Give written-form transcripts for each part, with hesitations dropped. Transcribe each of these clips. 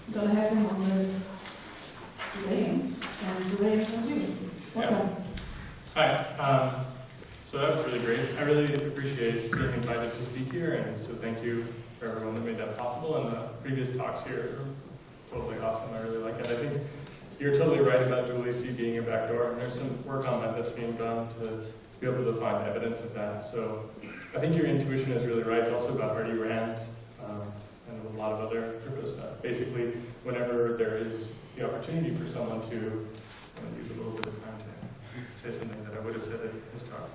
I'm going to have him on the surveillance, and surveillance on you. Welcome. Hi. So that was really great. I really appreciate being invited to speak here, and so thank you for everyone that made that possible. And the previous talks here were totally awesome. I really liked it. I think you're totally right about Julie C being a backdoor, and there's some work on that that's being done to be able to find evidence of that. So I think your intuition is really right. Also about Artie Rand and a lot of other crypto stuff. Basically, whenever there is the opportunity for someone to, I'm going to use a little bit of time to say something that I would have said at his talk.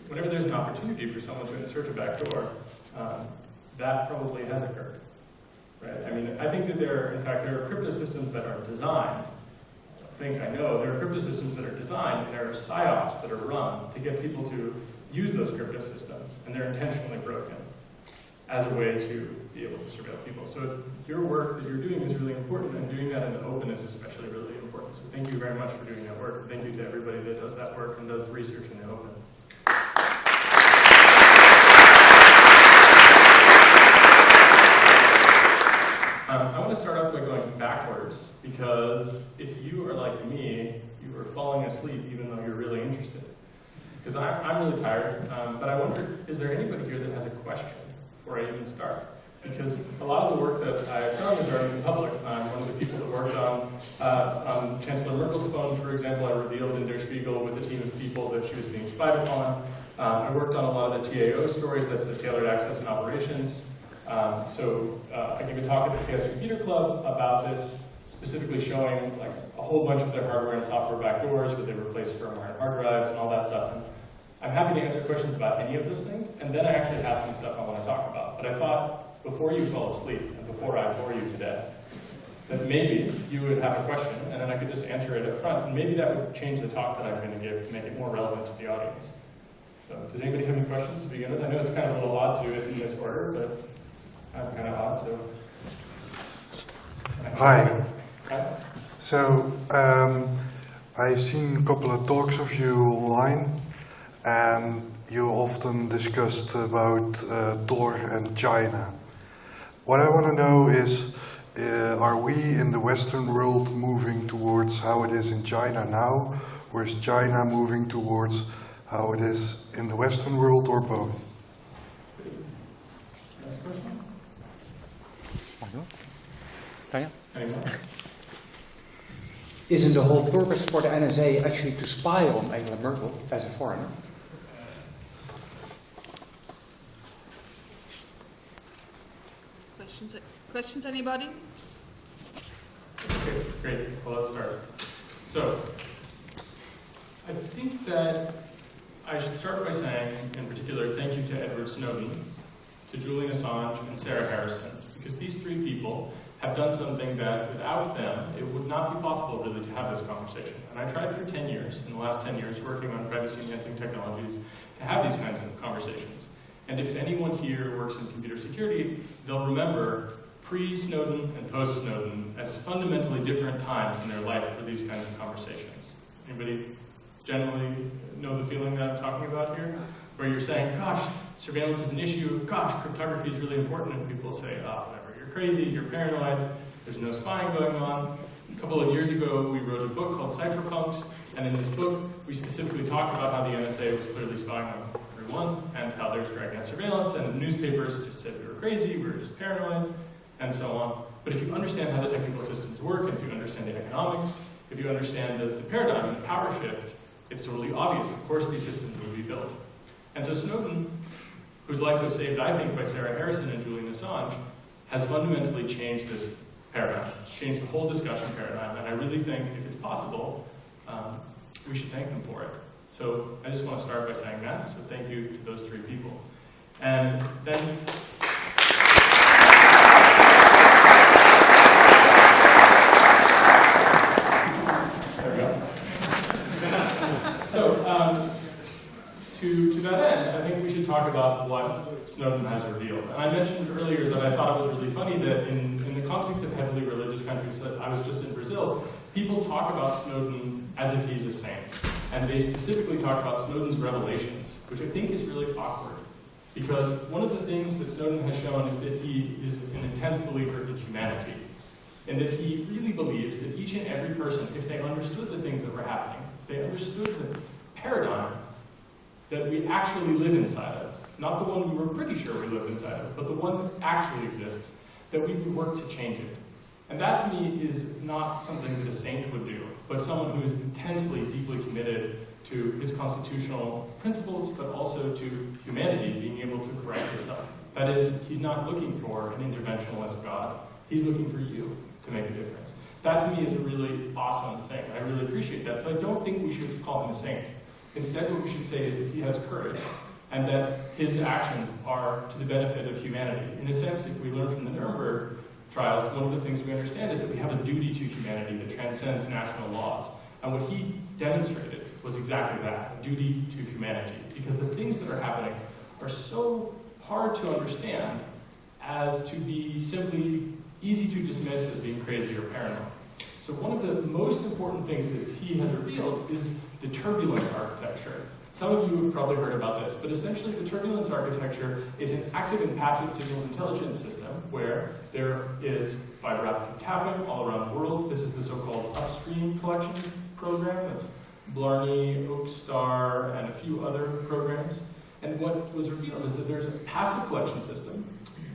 Whenever there's an opportunity for someone to insert a backdoor, that probably has occurred, right? I mean, I think that there are crypto systems that are designed. There are crypto systems that are designed, and there are psyops that are run to get people to use those crypto systems, and they're intentionally broken as a way to be able to surveil people. So your work that you're doing is really important, and doing that in the open is especially really important. So thank you very much for doing that work. Thank you to everybody that does that work and does the research in the open. I want to start off by going backwards, because if you are like me, you are falling asleep even though you're really interested. Because I'm really tired, but I wonder, is there anybody here that has a question before I even start? Because a lot of the work that I've done is already public. I'm one of the people that worked on Chancellor Merkel's phone, for example. I revealed in Der Spiegel with a team of people that she was being spied upon. I worked on a lot of the TAO stories, that's the Tailored Access and Operations. I gave a talk at the Chaos Computer Club about this, specifically showing like a whole bunch of their hardware and software backdoors where they replaced firmware and hard drives and all that stuff. And I'm happy to answer questions about any of those things, and then I actually have some stuff I want to talk about. But I thought, before you fall asleep and before I bore you to death, that maybe you would have a question, and then I could just answer it up front, and maybe that would change the talk that I'm going to give to make it more relevant to the audience. So, does anybody have any questions to begin with? I know it's kind of a little odd to do it in this order, but I'm kind of odd, so. Hi. So, I've seen a couple of talks of you online, and you often discussed about Tor and China. What I want to know is, are we in the Western world moving towards how it is in China now, or is China moving towards how it is in the Western world, or both? Isn't the whole purpose for the NSA actually to spy on Angela Merkel as a foreigner? Questions, anybody? Okay, great. Well, let's start. So, I think that I should start by saying, in particular, thank you to Edward Snowden, to Julian Assange, and Sarah Harrison, because these three people have done something that, without them, it would not be possible really to have this conversation. And I tried for 10 years, in the last 10 years, working on privacy-enhancing technologies, to have these kinds of conversations. And if anyone here works in computer security, they'll remember pre-Snowden and post-Snowden as fundamentally different times in their life for these kinds of conversations. Anybody generally know the feeling that I'm talking about here? Where you're saying, gosh, surveillance is an issue, gosh, cryptography is really important, and people say, oh, whatever, you're crazy, you're paranoid, there's no spying going on. A couple of years ago, we wrote a book called Cypherpunks, and in this book, we specifically talked about how the NSA was clearly spying on everyone, and how there's dragnet surveillance, and the newspapers just said we were crazy, we were just paranoid, and so on. But if you understand how the technical systems work, and if you understand the economics, if you understand the paradigm and the power shift, it's totally obvious. Of course, these systems will be built. And so Snowden, whose life was saved, I think, by Sarah Harrison and Julian Assange, has fundamentally changed this paradigm. It's changed the whole discussion paradigm, and I really think, if it's possible, we should thank them for it. So I just want to start by saying that, so thank you to those three people. And then... There we go. So, to that end, I think we should talk about what Snowden has revealed. And I mentioned earlier that I thought it was really funny that in the context of heavily religious countries, that I was just in Brazil, people talk about Snowden as if he's a saint. And they specifically talk about Snowden's revelations, which I think is really awkward. Because one of the things that Snowden has shown is that he is an intense believer in humanity, and that he really believes that each and every person, if they understood the things that were happening, if they understood the paradigm that we actually live inside of, not the one we were pretty sure we live inside of, but the one that actually exists, that we would work to change it. And that to me is not something that a saint would do, but someone who is intensely, deeply committed to his constitutional principles, but also to humanity being able to correct itself. That is, he's not looking for an interventionalist God. He's looking for you to make a difference. That to me is a really awesome thing. I really appreciate that. So I don't think we should call him a saint. Instead, what we should say is that he has courage, and that his actions are to the benefit of humanity. In a sense, if we learn from the Nuremberg trials, one of the things we understand is that we have a duty to humanity that transcends national laws. And what he demonstrated was exactly that, a duty to humanity. Because the things that are happening are so hard to understand as to be simply easy to dismiss as being crazy or paranoid. So one of the most important things that he has revealed is the turbulence architecture. Some of you have probably heard about this, but essentially the turbulence architecture is an active and passive signals intelligence system where there is fiber optic tapping all around the world. This is the so-called upstream collection program. That's Blarney, Oakstar, and a few other programs. And what was revealed is that there's a passive collection system,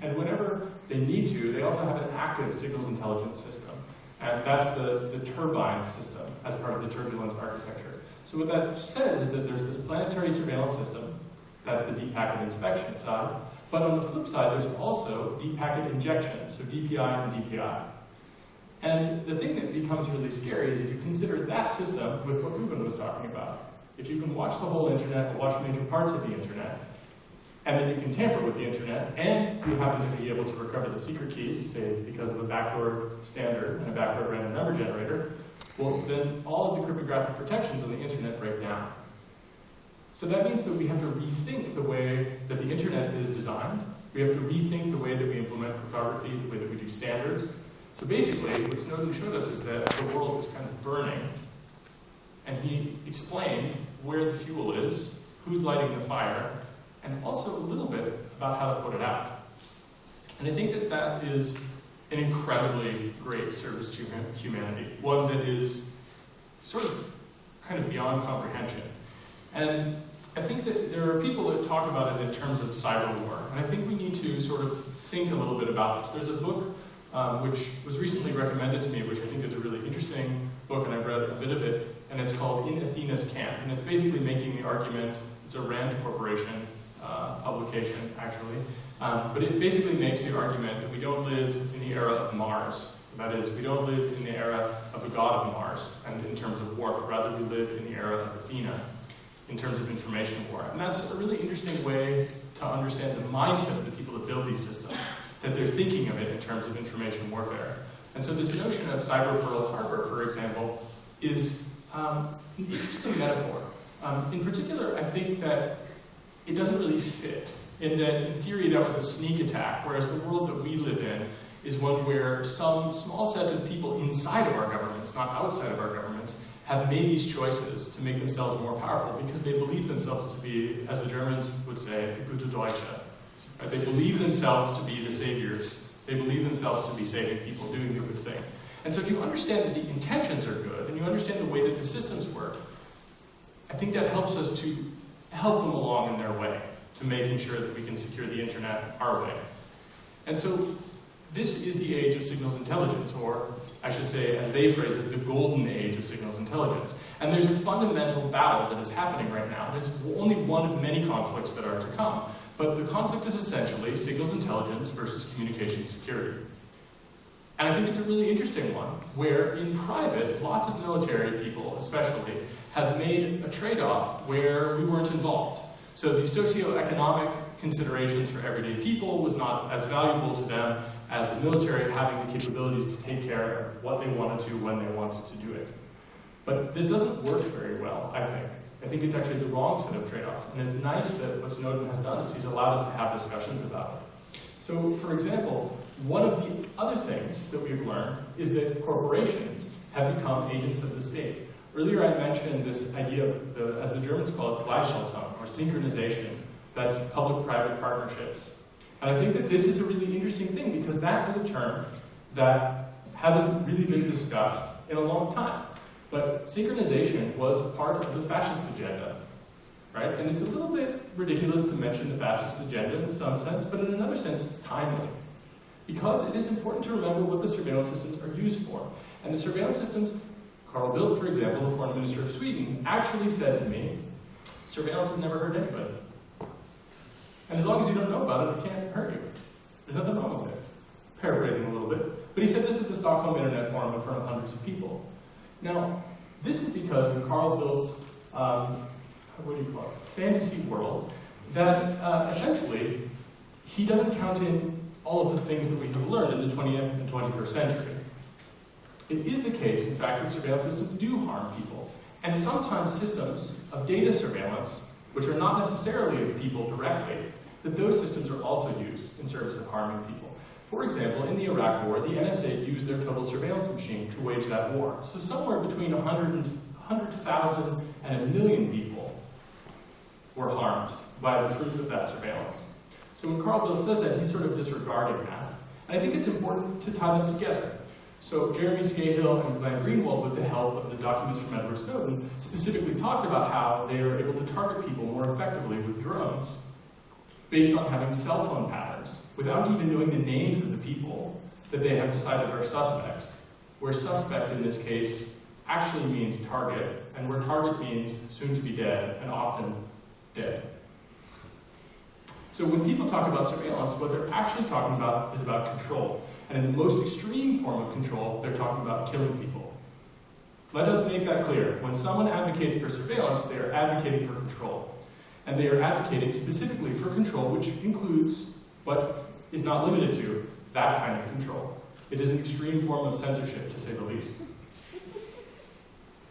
and whenever they need to, they also have an active signals intelligence system. And that's the turbine system as part of the turbulence architecture. So what that says is that there's this planetary surveillance system, that's the deep packet inspection side, but on the flip side there's also deep packet injection, so DPI and DPI. And the thing that becomes really scary is if you consider that system with what Ruben was talking about. If you can watch the whole internet or watch major parts of the internet, and then you can tamper with the internet, and you happen to be able to recover the secret keys, say because of a backdoor standard and a backdoor random number generator, well, then all of the cryptographic protections on the internet break down. So that means that we have to rethink the way that the internet is designed. We have to rethink the way that we implement cryptography, the way that we do standards. So basically, what Snowden showed us is that the world is kind of burning, and he explained where the fuel is, who's lighting the fire, and also a little bit about how to put it out. And I think that that is an incredibly great service to humanity, one that is sort of kind of beyond comprehension. And I think that there are people that talk about it in terms of cyber war, and I think we need to sort of think a little bit about this. There's a book which was recently recommended to me, which I think is a really interesting book, and I've read a bit of it, and it's called In Athena's Camp, and it's basically making the argument, it's a Rand Corporation publication, actually, but it basically makes the argument that we don't live in the era of Mars. That is, we don't live in the era of the god of Mars, and in terms of war, but rather we live in the era of Athena, in terms of information war. And that's a really interesting way to understand the mindset of the people that build these systems, that they're thinking of it in terms of information warfare. And so this notion of Cyber Pearl Harbor, for example, is an interesting metaphor. In particular, I think that it doesn't really fit, in that in theory that was a sneak attack, whereas the world that we live in is one where some small set of people inside of our governments, not outside of our governments, have made these choices to make themselves more powerful because they believe themselves to be, as the Germans would say, gute Deutsche. Right? They believe themselves to be the saviors. They believe themselves to be saving people, doing the good thing. And so if you understand that the intentions are good, and you understand the way that the systems work, I think that helps us to help them along in their way, to making sure that we can secure the internet our way. And so this is the age of signals intelligence, or I should say, as they phrase it, the golden age of signals intelligence. And there's a fundamental battle that is happening right now. And it's only one of many conflicts that are to come. But the conflict is essentially signals intelligence versus communication security. And I think it's a really interesting one, where in private, lots of military people, especially, have made a trade-off where we weren't involved. So the socioeconomic considerations for everyday people was not as valuable to them as the military having the capabilities to take care of what they wanted to when they wanted to do it. But this doesn't work very well, I think. I think it's actually the wrong set of trade-offs. And it's nice that what Snowden has done is he's allowed us to have discussions about it. So, for example, one of the other things that we've learned is that corporations have become agents of the state. Earlier I mentioned this idea of, as the Germans call it, Gleichschaltung, or synchronization. That's public-private partnerships. And I think that this is a really interesting thing because that is a term that hasn't really been discussed in a long time. But synchronization was part of the fascist agenda, right? And it's a little bit ridiculous to mention the fascist agenda in some sense, but in another sense it's timely. Because it is important to remember what the surveillance systems are used for. And the surveillance systems, Carl Bildt, for example, the foreign minister of Sweden, actually said to me, surveillance has never hurt anybody. And as long as you don't know about it, it can't hurt you. There's nothing wrong with it. Paraphrasing a little bit. But he said this is the Stockholm Internet Forum in front of hundreds of people. Now, this is because in Carl Bildt's, fantasy world, that essentially, he doesn't count in all of the things that we have learned in the 20th and 21st century. It is the case, in fact, that surveillance systems do harm people. And sometimes systems of data surveillance, which are not necessarily of people directly, that those systems are also used in service of harming people. For example, in the Iraq War, the NSA used their total surveillance machine to wage that war. So somewhere between 100,000 and 1 million people were harmed by the fruits of that surveillance. So when Carl Bildt says that, he's sort of disregarding that. And I think it's important to tie them together. So Jeremy Scahill and Glenn Greenwald, with the help of the documents from Edward Snowden, specifically talked about how they are able to target people more effectively with drones based on having cell phone patterns, without even knowing the names of the people that they have decided are suspects, where suspect in this case actually means target, and where target means soon to be dead, and often dead. So when people talk about surveillance, what they're actually talking about is about control. And in the most extreme form of control, they're talking about killing people. Let us make that clear. When someone advocates for surveillance, they are advocating for control. And they are advocating specifically for control, which includes, but is not limited to, that kind of control. It is an extreme form of censorship, to say the least.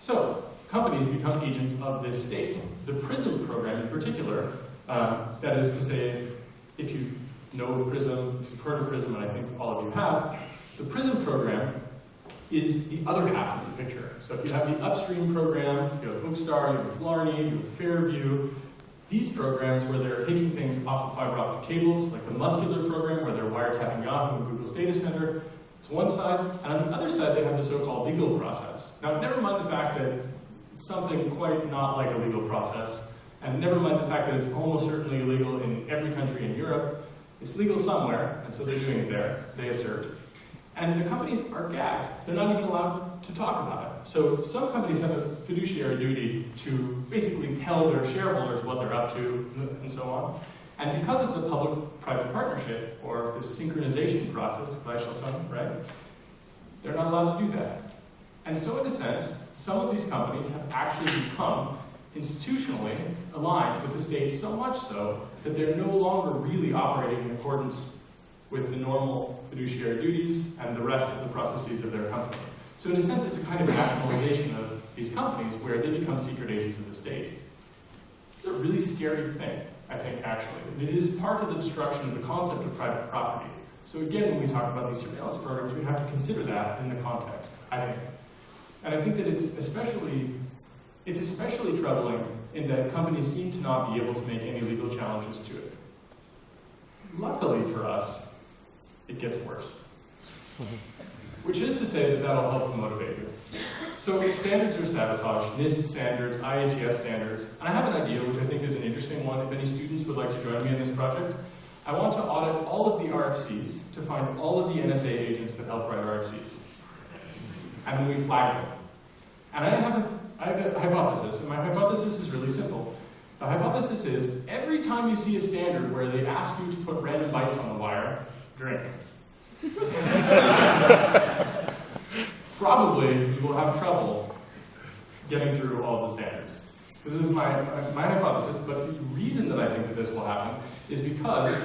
So, companies become agents of this state. The PRISM program in particular, that is to say, if you know of PRISM, if you've heard of PRISM, and I think all of you have, the PRISM program is the other half of the picture. So if you have the upstream program, you have Oakstar, you have Blarney, you have Fairview, these programs where they're taking things off of fiber optic cables, like the Muscular program where they're wiretapping Yahoo and Google's data center, it's one side, and on the other side they have the so-called legal process. Now never mind the fact that it's something quite not like a legal process, and never mind the fact that it's almost certainly illegal in every country in Europe. It's legal somewhere, and so they're doing it there, they assert. And the companies are gagged. They're not even allowed to talk about it. So some companies have a fiduciary duty to basically tell their shareholders what they're up to, and so on. And because of the public-private partnership, or the synchronization process, right, they're not allowed to do that. And so in a sense, some of these companies have actually become institutionally aligned with the state so much so that they're no longer really operating in accordance with the normal fiduciary duties and the rest of the processes of their company. So in a sense, it's a kind of nationalization of these companies where they become secret agents of the state. It's a really scary thing, I think, actually. And it is part of the destruction of the concept of private property. So again, when we talk about these surveillance programs, we have to consider that in the context, I think. And I think that it's especially troubling in that companies seem to not be able to make any legal challenges to it. Luckily for us, it gets worse. Which is to say that that'll help to motivate you. So standards are sabotage, NIST standards, IATF standards, and I have an idea which I think is an interesting one. If any students would like to join me in this project, I want to audit all of the RFCs to find all of the NSA agents that help write RFCs. And then we flag them. And I have a hypothesis, and my hypothesis is really simple. The hypothesis is, every time you see a standard where they ask you to put random bytes on the wire, drink. Probably you will have trouble getting through all the standards. This is my hypothesis, but the reason that I think that this will happen is because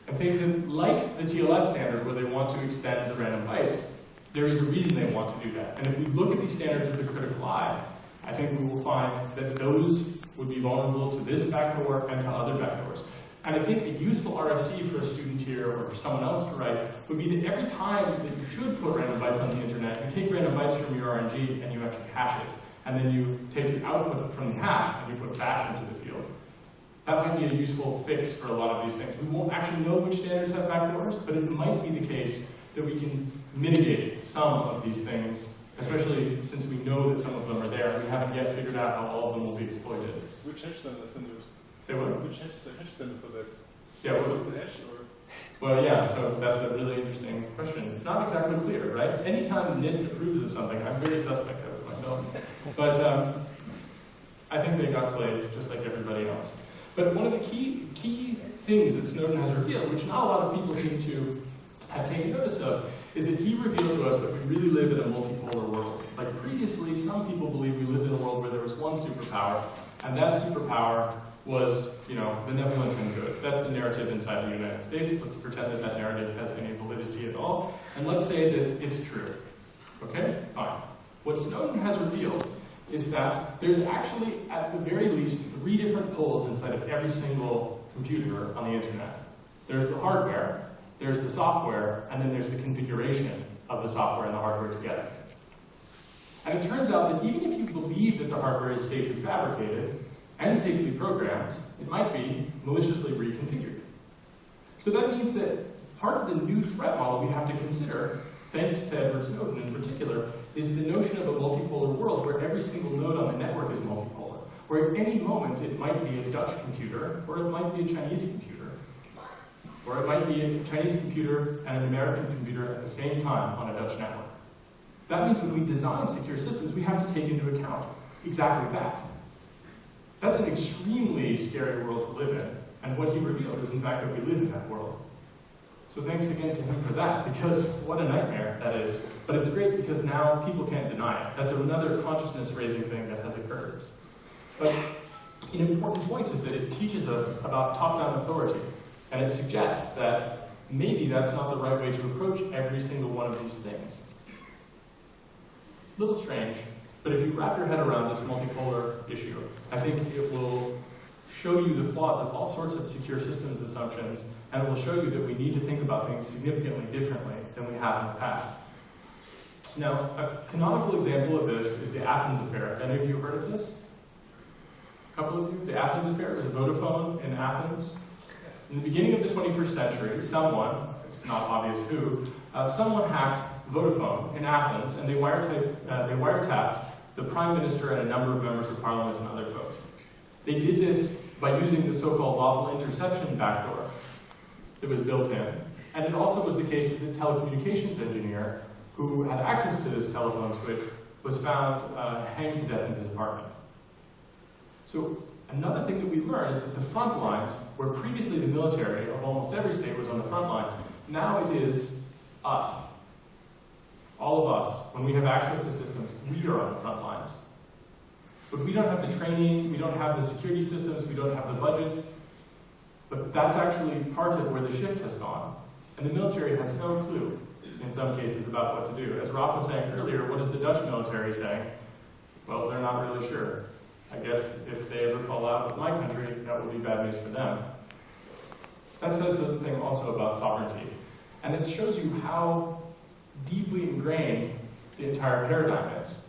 I think that, like the TLS standard where they want to extend the random bytes, there is a reason they want to do that. And if we look at these standards with a critical eye, I think we will find that those would be vulnerable to this backdoor and to other backdoors. And I think a useful RFC for a student here or for someone else to write would be that every time that you should put random bytes on the internet, you take random bytes from your RNG and you actually hash it. And then you take the output from the hash and you put back into the field. That might be a useful fix for a lot of these things. We won't actually know which standards have backdoors, but it might be the case that we can mitigate some of these things, especially since we know that some of them are there. We haven't yet figured out how all of them will be exploited. Which hash standard is it? Say what? Which hash standard for that? Yeah, what was the hash or? Well, yeah, so that's a really interesting question. It's not exactly clear, right? Anytime NIST approves of something, I'm very suspect of it myself. But I think they got played just like everybody else. But one of the key things that Snowden has revealed, which not a lot of people seem to have taken notice of, is that he revealed to us that we really live in a multipolar world. Like previously, some people believed we lived in a world where there was one superpower, and that superpower was, benevolent and good. That's the narrative inside the United States. Let's pretend that that narrative has any validity at all, and let's say that it's true. Okay? Fine. What Snowden has revealed is that there's actually, at the very least, 3 different poles inside of every single computer on the internet. There's the hardware, there's the software, and then there's the configuration of the software and the hardware together. And it turns out that even if you believe that the hardware is safely fabricated and safely programmed, it might be maliciously reconfigured. So that means that part of the new threat model we have to consider, thanks to Edward Snowden in particular, is the notion of a multipolar world where every single node on the network is multipolar, where at any moment it might be a Dutch computer, or it might be a Chinese computer, or it might be a Chinese computer and an American computer at the same time on a Dutch network. That means when we design secure systems, we have to take into account exactly that. That's an extremely scary world to live in, and what he revealed is in fact that we live in that world. So thanks again to him for that, because what a nightmare that is. But it's great because now people can't deny it. That's another consciousness-raising thing that has occurred. But an important point is that it teaches us about top-down authority, and it suggests that maybe that's not the right way to approach every single one of these things. A little strange, but if you wrap your head around this multipolar issue, I think it will show you the flaws of all sorts of secure systems assumptions, and it will show you that we need to think about things significantly differently than we have in the past. Now, a canonical example of this is the Athens affair. Have any of you heard of this? A couple of you? The Athens affair was a Vodafone in Athens. In the beginning of the 21st century, someone, it's not obvious who, someone hacked Vodafone in Athens, and they wiretapped the Prime Minister and a number of members of Parliament and other folks. They did this by using the so-called lawful interception backdoor that was built in. And it also was the case that the telecommunications engineer who had access to this telephone switch was found hanged to death in his apartment. So another thing that we learned is that the front lines, where previously the military of almost every state was on the front lines, now it is us. All of us, when we have access to systems, we are on the front lines. But we don't have the training, we don't have the security systems, we don't have the budgets. But that's actually part of where the shift has gone. And the military has no clue, in some cases, about what to do. As Rob was saying earlier, what is the Dutch military saying? Well, they're not really sure. I guess if they ever fall out with my country, that would be bad news for them. That says something also about sovereignty. And it shows you how deeply ingrained the entire paradigm is.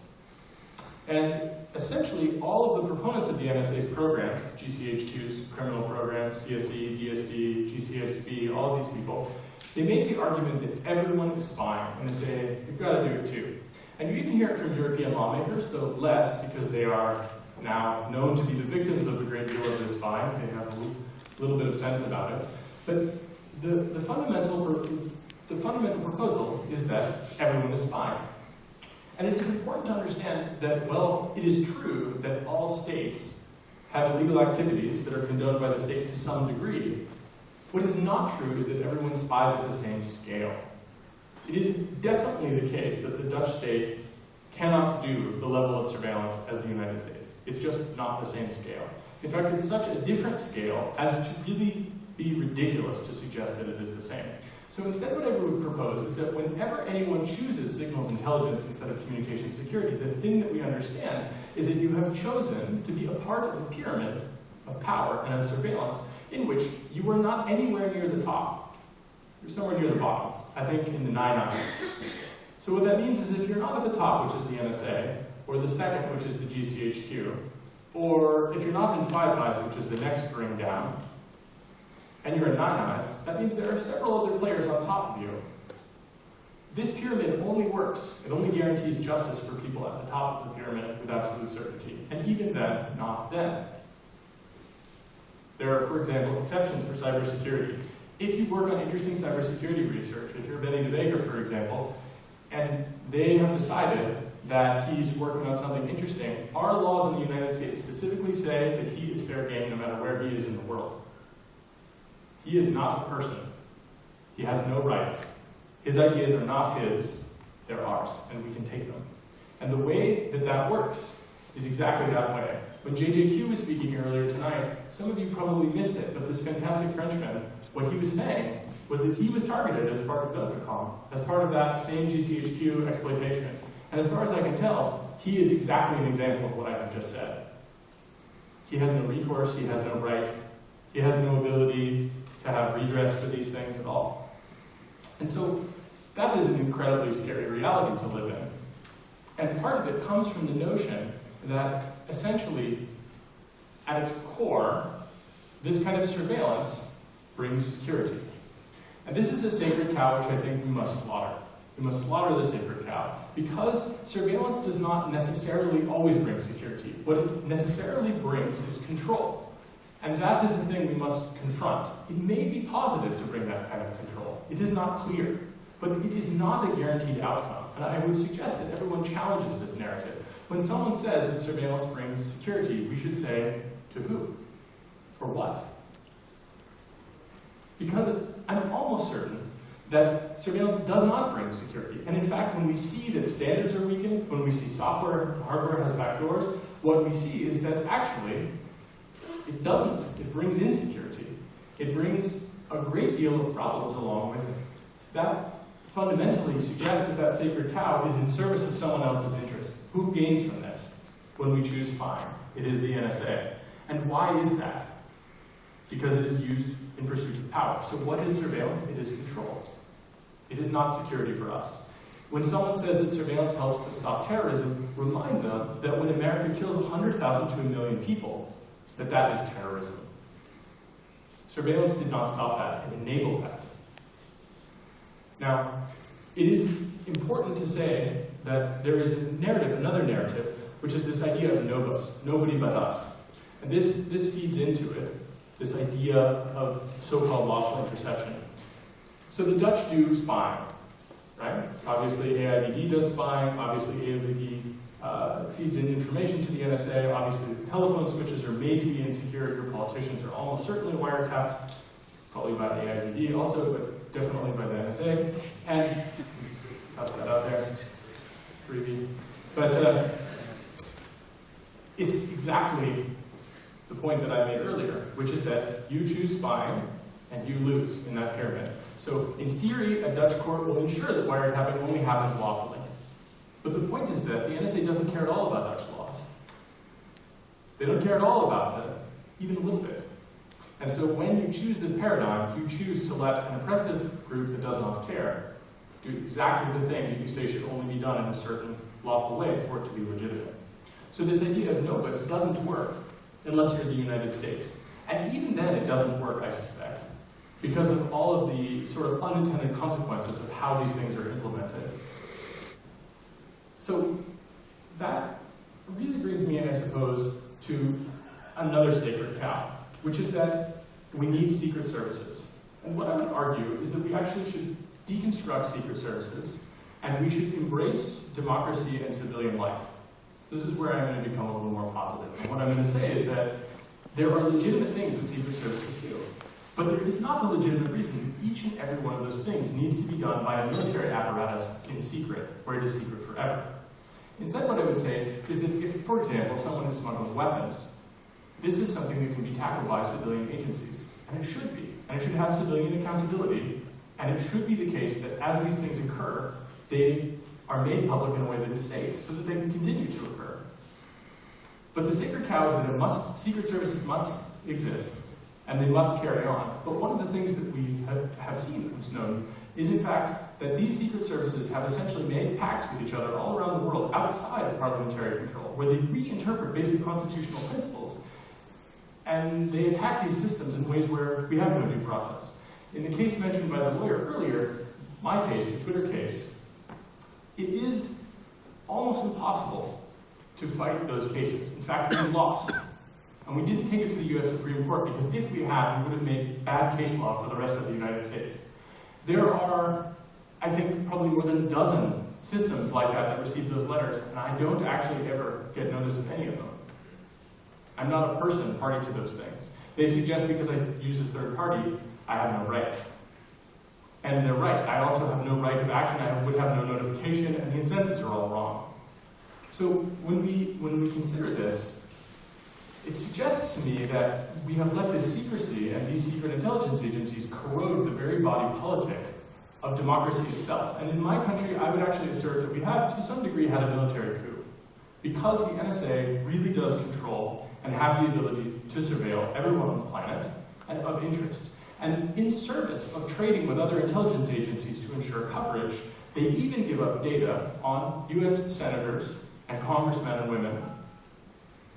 And essentially, all of the proponents of the NSA's programs, GCHQ's criminal programs, CSE, DSD, GCSB, all of these people, they make the argument that everyone is spying, and they say, you've got to do it too. And you even hear it from European lawmakers, though less, because they are now known to be the victims of a great deal of this spying. They have a little bit of sense about it. But the fundamental proposal is that everyone is spying. And it is important to understand that, well, it is true that all states have illegal activities that are condoned by the state to some degree. What is not true is that everyone spies at the same scale. It is definitely the case that the Dutch state cannot do the level of surveillance as the United States. It's just not the same scale. In fact, it's such a different scale as to really be ridiculous to suggest that it is the same. So instead, what I would propose is that whenever anyone chooses signals intelligence instead of communication security, the thing that we understand is that you have chosen to be a part of a pyramid of power and of surveillance in which you are not anywhere near the top. You're somewhere near the bottom, I think in the 9-9. So what that means is if you're not at the top, which is the NSA, or the second, which is the GCHQ, Or if you're not in Five Eyes, which is the next ring down, and you're in Nine Eyes, that means there are several other players on top of you. This pyramid only works. It only guarantees justice for people at the top of the pyramid with absolute certainty. And even then, not then. There are, for example, exceptions for cybersecurity. If you work on interesting cybersecurity research, if you're Benny DeBaker, for example, and they have decided that he's working on something interesting, our laws in the United States specifically say that he is fair game no matter where he is in the world. He is not a person. He has no rights. His ideas are not his, they're ours, and we can take them. And the way that that works is exactly that way. When JJQ was speaking earlier tonight, some of you probably missed it, but this fantastic Frenchman, what he was saying was that he was targeted as part of Belgacom, as part of that same GCHQ exploitation. And as far as I can tell, he is exactly an example of what I have just said. He has no recourse, he has no right, he has no ability to have redress for these things at all. And so that is an incredibly scary reality to live in. And part of it comes from the notion that essentially, at its core, this kind of surveillance brings security. And this is a sacred cow which I think we must slaughter. We must slaughter the sacred cow. Because surveillance does not necessarily always bring security. What it necessarily brings is control. And that is the thing we must confront. It may be positive to bring that kind of control. It is not clear. But it is not a guaranteed outcome. And I would suggest that everyone challenges this narrative. When someone says that surveillance brings security, we should say, to who? For what? Because I'm almost certain that surveillance does not bring security. And in fact, when we see that standards are weakened, when we see software, hardware has backdoors, what we see is that actually, it doesn't. It brings insecurity. It brings a great deal of problems along with it. That fundamentally suggests that that sacred cow is in service of someone else's interest. Who gains from this when we choose spying? It is the NSA. And why is that? Because it is used in pursuit of power. So what is surveillance? It is control. It is not security for us. When someone says that surveillance helps to stop terrorism, remind them that when America kills 100,000 to 1 million people, that is terrorism. Surveillance did not stop that, it enabled that. Now, it is important to say that there is a narrative, another narrative, which is this idea of neighbours, nobody but us. And this feeds into it, this idea of so-called lawful interception. So the Dutch do spying, right? Obviously AIVD does spying, obviously AIVD feeds in information to the NSA, obviously the telephone switches are made to be insecure, your politicians are almost certainly wiretapped, probably by the AIVD also, but definitely by the NSA, and just toss that out there, freebie. But it's exactly the point that I made earlier, which is that you choose spying and you lose in that pyramid. So in theory, a Dutch court will ensure that wiretapping only happens lawfully. But the point is that the NSA doesn't care at all about Dutch laws. They don't care at all about them, even a little bit. And so when you choose this paradigm, you choose to let an oppressive group that does not care do exactly the thing that you say should only be done in a certain lawful way for it to be legitimate. So this idea of nobis doesn't work unless you're the United States. And even then it doesn't work, I suspect, because of all of the sort of unintended consequences of how these things are implemented. So that really brings me, I suppose, to another sacred cow, which is that we need secret services. And what I would argue is that we actually should deconstruct secret services, and we should embrace democracy and civilian life. This is where I'm going to become a little more positive. And what I'm going to say is that there are legitimate things that secret services do, but there is not a legitimate reason that each and every one of those things needs to be done by a military apparatus in secret, where it is secret forever. Instead, what I would say is that if, for example, someone is smuggling weapons, this is something that can be tackled by civilian agencies, and it should be. And it should have civilian accountability, and it should be the case that as these things occur, they are made public in a way that is safe, so that they can continue to occur. But the sacred cow is that secret services must exist, and they must carry on. But one of the things that we have seen from Snowden is, in fact, that these secret services have essentially made pacts with each other all around the world outside of parliamentary control, where they reinterpret basic constitutional principles, and they attack these systems in ways where we have no due process. In the case mentioned by the lawyer earlier, my case, the Twitter case, it is almost impossible to fight those cases. In fact, we lost. And we didn't take it to the US Supreme Court because if we had, we would have made bad case law for the rest of the United States. There are, I think, probably more than a dozen systems like that receive those letters, and I don't actually ever get notice of any of them. I'm not a person party to those things. They suggest because I use a third party, I have no rights. And they're right. I also have no right of action. I would have no notification, and the incentives are all wrong. So when we consider this, it suggests to me that we have let this secrecy and these secret intelligence agencies corrode the very body politic of democracy itself. And in my country, I would actually assert that we have, to some degree, had a military coup. Because the NSA really does control and have the ability to surveil everyone on the planet and of interest. And in service of trading with other intelligence agencies to ensure coverage, they even give up data on US senators and congressmen and women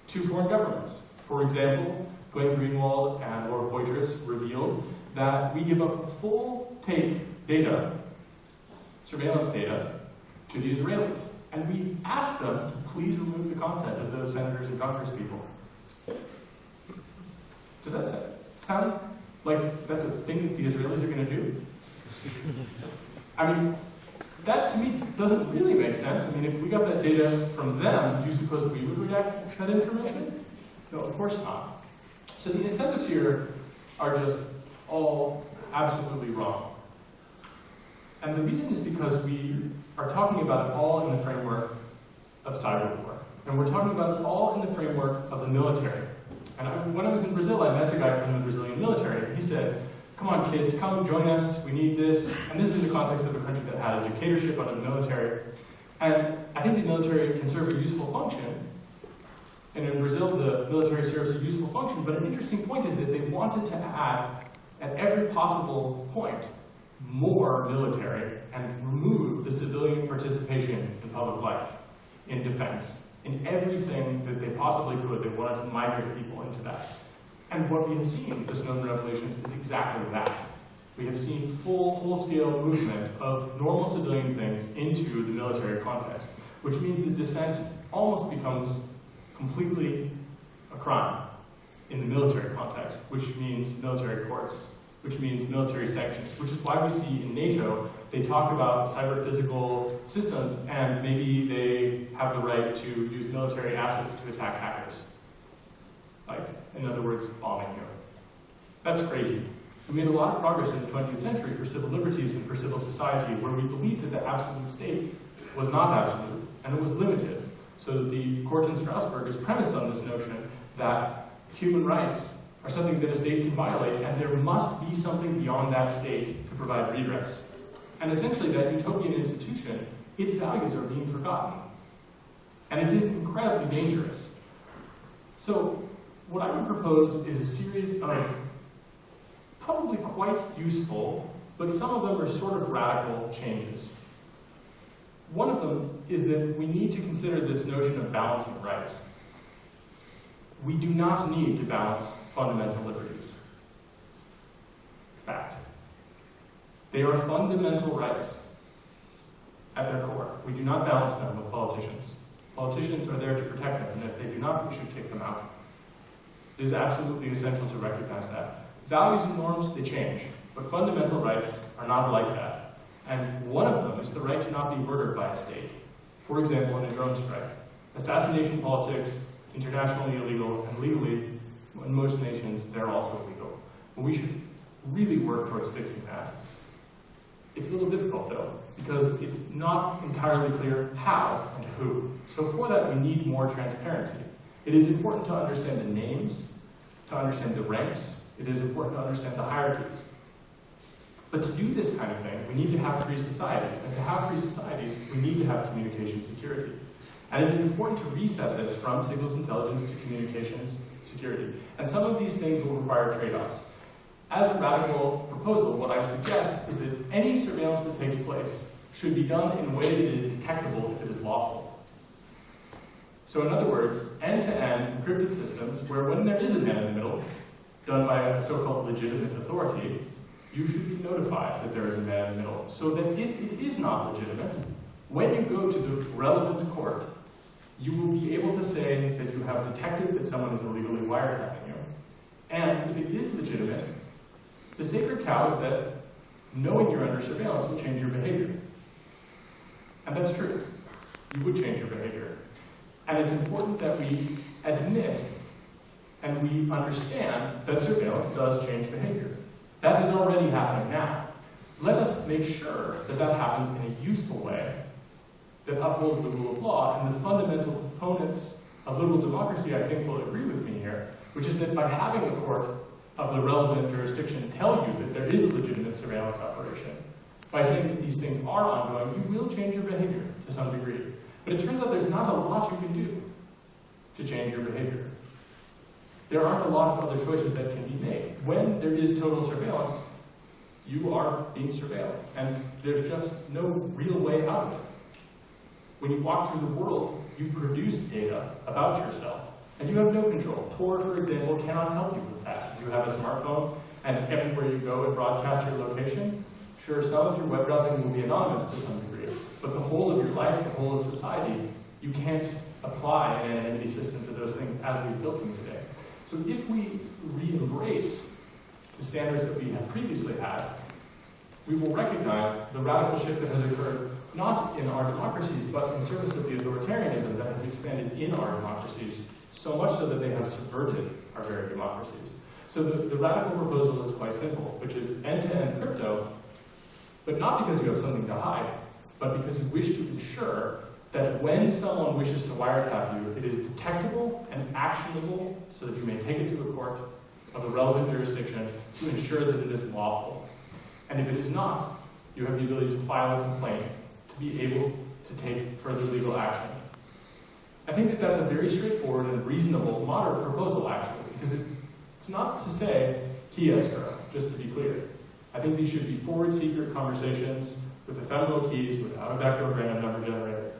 to foreign governments. For example, Glenn Greenwald and Laura Poitras revealed that we give up full take data, surveillance data, to the Israelis. And we ask them to please remove the content of those senators and congresspeople. Does that sound like that's a thing that the Israelis are going to do? I mean, that to me doesn't really make sense. I mean, if we got that data from them, do you suppose we would redact that information? No, of course not. So the incentives here are just all absolutely wrong. And the reason is because we are talking about it all in the framework of cyber war. And we're talking about it all in the framework of the military. And when I was in Brazil, I met a guy from the Brazilian military. He said, come on kids, come join us, we need this. And this is in the context of a country that had a dictatorship under the military. And I think the military can serve a useful function. And in Brazil, the military serves a useful function. But an interesting point is that they wanted to add, at every possible point, more military and remove the civilian participation in public life, in defense, in everything that they possibly could. They wanted to migrate people into that. And what we have seen with just known revelations is exactly that. We have seen full, whole-scale movement of normal civilian things into the military context, which means that dissent almost becomes completely a crime in the military context, which means military courts, which means military sanctions, which is why we see in NATO, they talk about cyber-physical systems, and maybe they have the right to use military assets to attack hackers. Like, in other words, bombing you. That's crazy. We made a lot of progress in the 20th century for civil liberties and for civil society, where we believed that the absolute state was not absolute, and it was limited. So the court in Strasbourg is premised on this notion that human rights are something that a state can violate, and there must be something beyond that state to provide redress. And essentially, that utopian institution, its values are being forgotten. And it is incredibly dangerous. So, what I would propose is a series of probably quite useful, but some of them are sort of radical changes. One of them is that we need to consider this notion of balancing rights. We do not need to balance fundamental liberties. Fact. They are fundamental rights at their core. We do not balance them with politicians. Politicians are there to protect them, and if they do not, we should kick them out. It is absolutely essential to recognize that. Values and norms, they change, but fundamental rights are not like that. And one of them is the right to not be murdered by a state. For example, in a drone strike. Assassination politics, internationally illegal, and legally, in most nations, they're also illegal. But we should really work towards fixing that. It's a little difficult, though, because it's not entirely clear how and who. So for that, we need more transparency. It is important to understand the names, to understand the ranks. It is important to understand the hierarchies. But to do this kind of thing, we need to have free societies. And to have free societies, we need to have communication security. And it is important to reset this from signals intelligence to communications security. And some of these things will require trade-offs. As a radical proposal, what I suggest is that any surveillance that takes place should be done in a way that is detectable if it is lawful. So in other words, end-to-end encrypted systems where when there is a man in the middle, done by a so-called legitimate authority, you should be notified that there is a man in the middle. So that if it is not legitimate, when you go to the relevant court, you will be able to say that you have detected that someone is illegally wiretapping you. And if it is legitimate, the sacred cow is that knowing you're under surveillance will change your behavior. And that's true. You would change your behavior. And it's important that we admit and we understand that surveillance does change behavior. That is already happening now. Let us make sure that that happens in a useful way that upholds the rule of law, and the fundamental components of liberal democracy, I think, will agree with me here, which is that by having a court of the relevant jurisdiction tell you that there is a legitimate surveillance operation, by saying that these things are ongoing, you will change your behavior to some degree. But it turns out there's not a lot you can do to change your behavior. There aren't a lot of other choices that can be made. When there is total surveillance, you are being surveilled, and there's just no real way out of it. When you walk through the world, you produce data about yourself, and you have no control. Tor, for example, cannot help you with that. You have a smartphone, and everywhere you go, it broadcasts your location. Sure, some of your web browsing will be anonymous to some degree, but the whole of your life, the whole of society, you can't apply an anonymity system to those things as we've built them today. So if we re-embrace the standards that we have previously had, we will recognize the radical shift that has occurred not in our democracies, but in service of the authoritarianism that has expanded in our democracies, so much so that they have subverted our very democracies. So the radical proposal is quite simple, which is end-to-end crypto, but not because you have something to hide, but because you wish to ensure that when someone wishes to wiretap you, it is detectable and actionable so that you may take it to a court of the relevant jurisdiction to ensure that it is lawful. And if it is not, you have the ability to file a complaint to be able to take further legal action. I think that that's a very straightforward and reasonable, moderate proposal, actually, because it's not to say key escrow, just to be clear. I think these should be forward secret conversations with ephemeral keys, without a backdoor random number generator.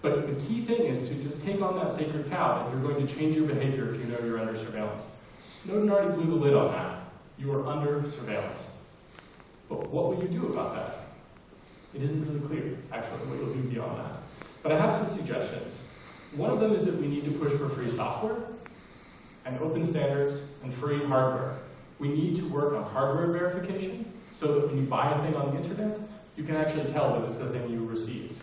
But the key thing is to just take on that sacred cow that you're going to change your behavior if you know you're under surveillance. Snowden already blew the lid on that. You are under surveillance. But what will you do about that? It isn't really clear, actually, what you'll do beyond that. But I have some suggestions. One of them is that we need to push for free software and open standards and free hardware. We need to work on hardware verification so that when you buy a thing on the internet, you can actually tell that it's the thing you received.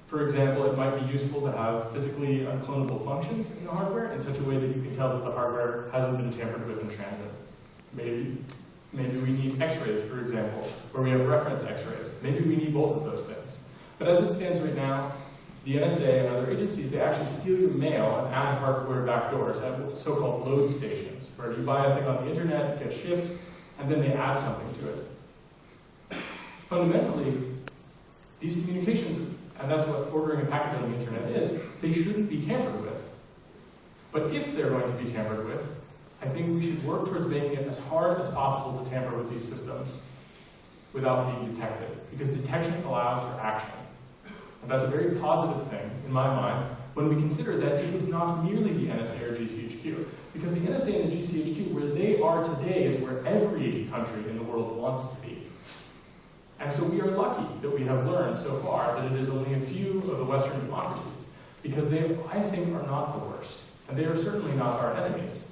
For example, it might be useful to have physically unclonable functions in the hardware in such a way that you can tell that the hardware hasn't been tampered with in transit. Maybe we need x-rays, for example, where we have reference x-rays. Maybe we need both of those things. But as it stands right now, the NSA and other agencies, they actually steal your mail and add hardware backdoors at so-called load stations, where you buy a thing on the internet, it gets shipped, and then they add something to it. Fundamentally, these communications, and that's what ordering a package on the internet is, they shouldn't be tampered with. But if they're going to be tampered with, I think we should work towards making it as hard as possible to tamper with these systems without being detected, because detection allows for action. And that's a very positive thing, in my mind, when we consider that it is not merely the NSA or GCHQ, because the NSA and the GCHQ, where they are today, is where every country in the world wants to be. And so we are lucky that we have learned so far that it is only a few of the Western democracies, because they, I think, are not the worst. And they are certainly not our enemies.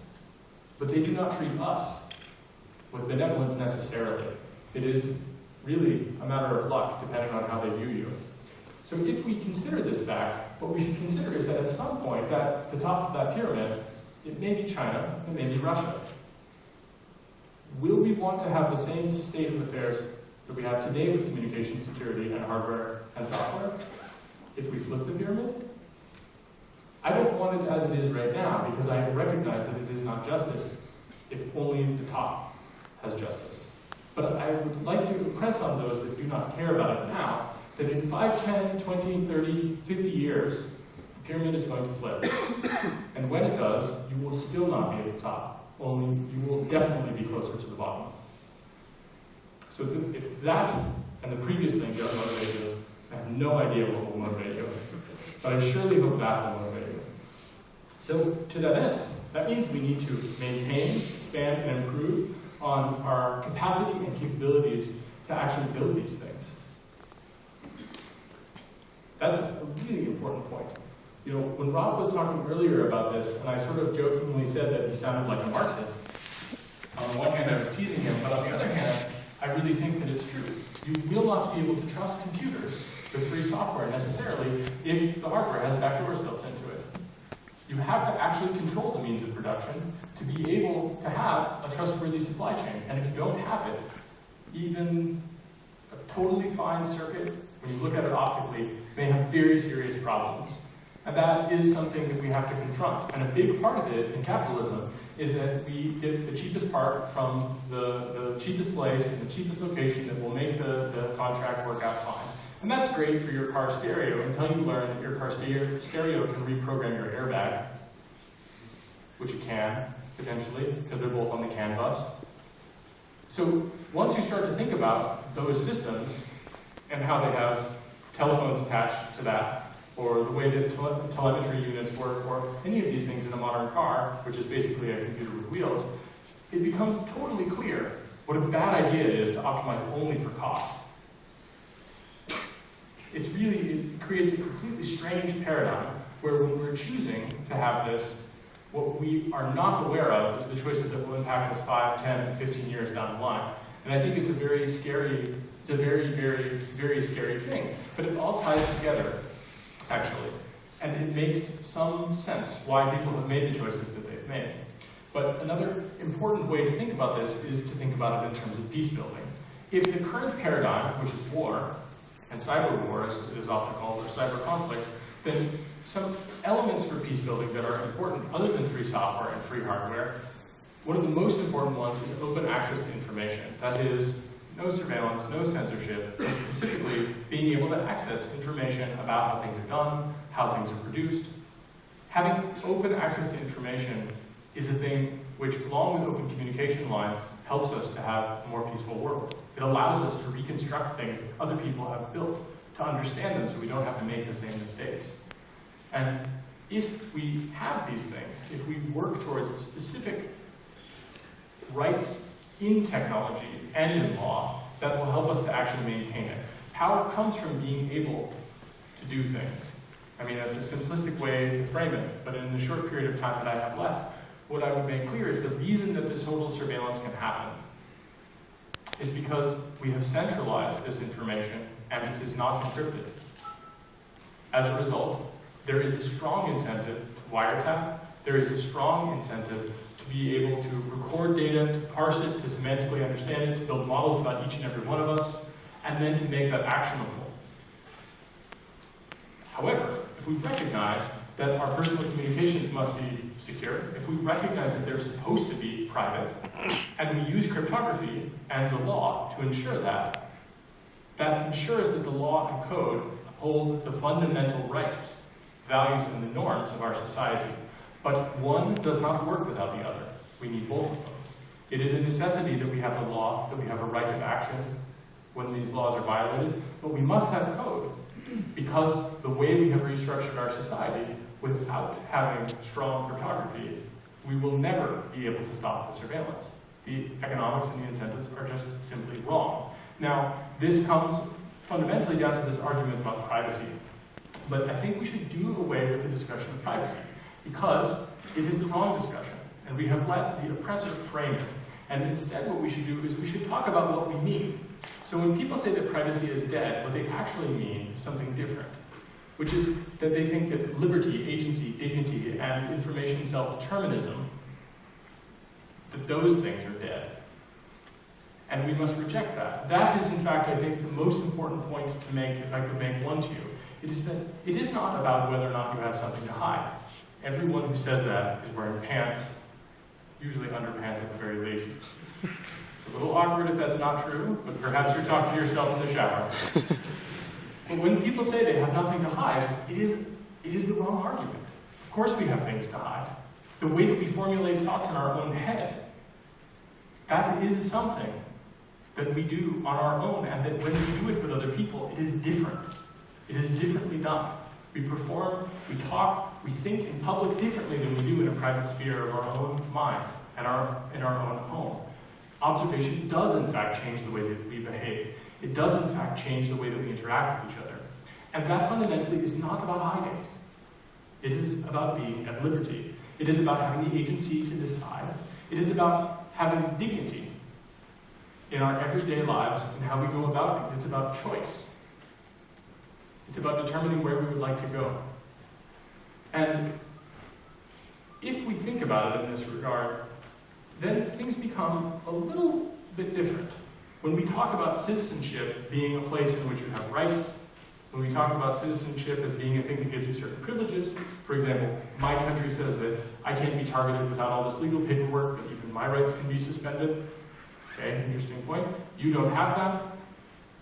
But they do not treat us with benevolence necessarily. It is really a matter of luck, depending on how they view you. So if we consider this fact, what we should consider is that at some point, that the top of that pyramid, it may be China, it may be Russia. Will we want to have the same state of affairs that we have today with communication security and hardware and software if we flip the pyramid? I don't want it as it is right now because I recognize that it is not justice if only the top has justice. But I would like to impress on those that do not care about it now that in 5, 10, 20, 30, 50 years, the pyramid is going to flip. And when it does, you will still not be at the top. Only you will definitely be closer to the bottom. So if that and the previous thing don't motivate you, I have no idea what will motivate you. But I surely hope that will motivate you. So to that end, that means we need to maintain, expand, and improve on our capacity and capabilities to actually build these things. That's a really important point. You know, when Rob was talking earlier about this, and I sort of jokingly said that he sounded like a Marxist, on the one hand I was teasing him, but on the other hand, I really think that it's true. You will not be able to trust computers with free software necessarily if the hardware has backdoors built into it. You have to actually control the means of production to be able to have a trustworthy supply chain. And if you don't have it, even a totally fine circuit, when you look at it optically, may have very serious problems. And that is something that we have to confront. And a big part of it in capitalism is that we get the cheapest part from the cheapest place and the cheapest location that will make the contract work out fine. And that's great for your car stereo until you learn that your car stereo can reprogram your airbag, which it can, potentially, because they're both on the CAN bus. So once you start to think about those systems and how they have telephones attached to that, or the way that telemetry units work, or any of these things in a modern car, which is basically a computer with wheels, it becomes totally clear what a bad idea it is to optimize only for cost. It creates a completely strange paradigm where when we're choosing to have this, what we are not aware of is the choices that will impact us 5, 10, and 15 years down the line. And I think it's a very, very, very scary thing. But it all ties together, actually. And it makes some sense why people have made the choices that they've made. But another important way to think about this is to think about it in terms of peace building. If the current paradigm, which is war, and cyber war, as it is often called, or cyber conflict, then some elements for peace building that are important, other than free software and free hardware, one of the most important ones is open access to information. That is, no surveillance, no censorship, and specifically being able to access information about how things are done, how things are produced. Having open access to information is a thing which, along with open communication lines, helps us to have a more peaceful world. It allows us to reconstruct things that other people have built, to understand them so we don't have to make the same mistakes. And if we have these things, if we work towards specific rights in technology and in law, that will help us to actually maintain it. Power comes from being able to do things. I mean, that's a simplistic way to frame it, but in the short period of time that I have left, what I would make clear is the reason that this total surveillance can happen is because we have centralized this information and it is not encrypted. As a result, there is a strong incentive to wiretap, there is a strong incentive to be able to record data, to parse it, to semantically understand it, to build models about each and every one of us, and then to make that actionable. However, if we recognize that our personal communications must be secure, if we recognize that they're supposed to be private, and we use cryptography and the law to ensure that, that ensures that the law and code uphold the fundamental rights, values, and the norms of our society. But one does not work without the other. We need both of them. It is a necessity that we have the law, that we have a right of action when these laws are violated, but we must have code, because the way we have restructured our society without having strong cryptography, we will never be able to stop the surveillance. The economics and the incentives are just simply wrong. Now, this comes fundamentally down to this argument about privacy. But I think we should do away with the discussion of privacy, because it is the wrong discussion, and we have let the oppressor frame it. And instead what we should do is we should talk about what we mean. So when people say that privacy is dead, what they actually mean is something different, which is that they think that liberty, agency, dignity, and information self-determinism, that those things are dead. And we must reject that. That is, in fact, I think, the most important point to make, if I could make one to you. It is that it is not about whether or not you have something to hide. Everyone who says that is wearing pants, usually underpants at the very least. It's a little awkward if that's not true, but perhaps you're talking to yourself in the shower. But when people say they have nothing to hide, it is the wrong argument. Of course we have things to hide. The way that we formulate thoughts in our own head, that is something than we do on our own, and that when we do it with other people, it is different. It is differently done. We perform, we talk, we think in public differently than we do in a private sphere of our own mind and in our own home. Observation does in fact change the way that we behave. It does in fact change the way that we interact with each other. And that fundamentally is not about hiding. It is about being at liberty. It is about having the agency to decide. It is about having dignity in our everyday lives and how we go about things. It's about choice. It's about determining where we would like to go. And if we think about it in this regard, then things become a little bit different. When we talk about citizenship being a place in which you have rights, when we talk about citizenship as being a thing that gives you certain privileges, for example, my country says that I can't be targeted without all this legal paperwork, but even my rights can be suspended. Okay, interesting point. You don't have that.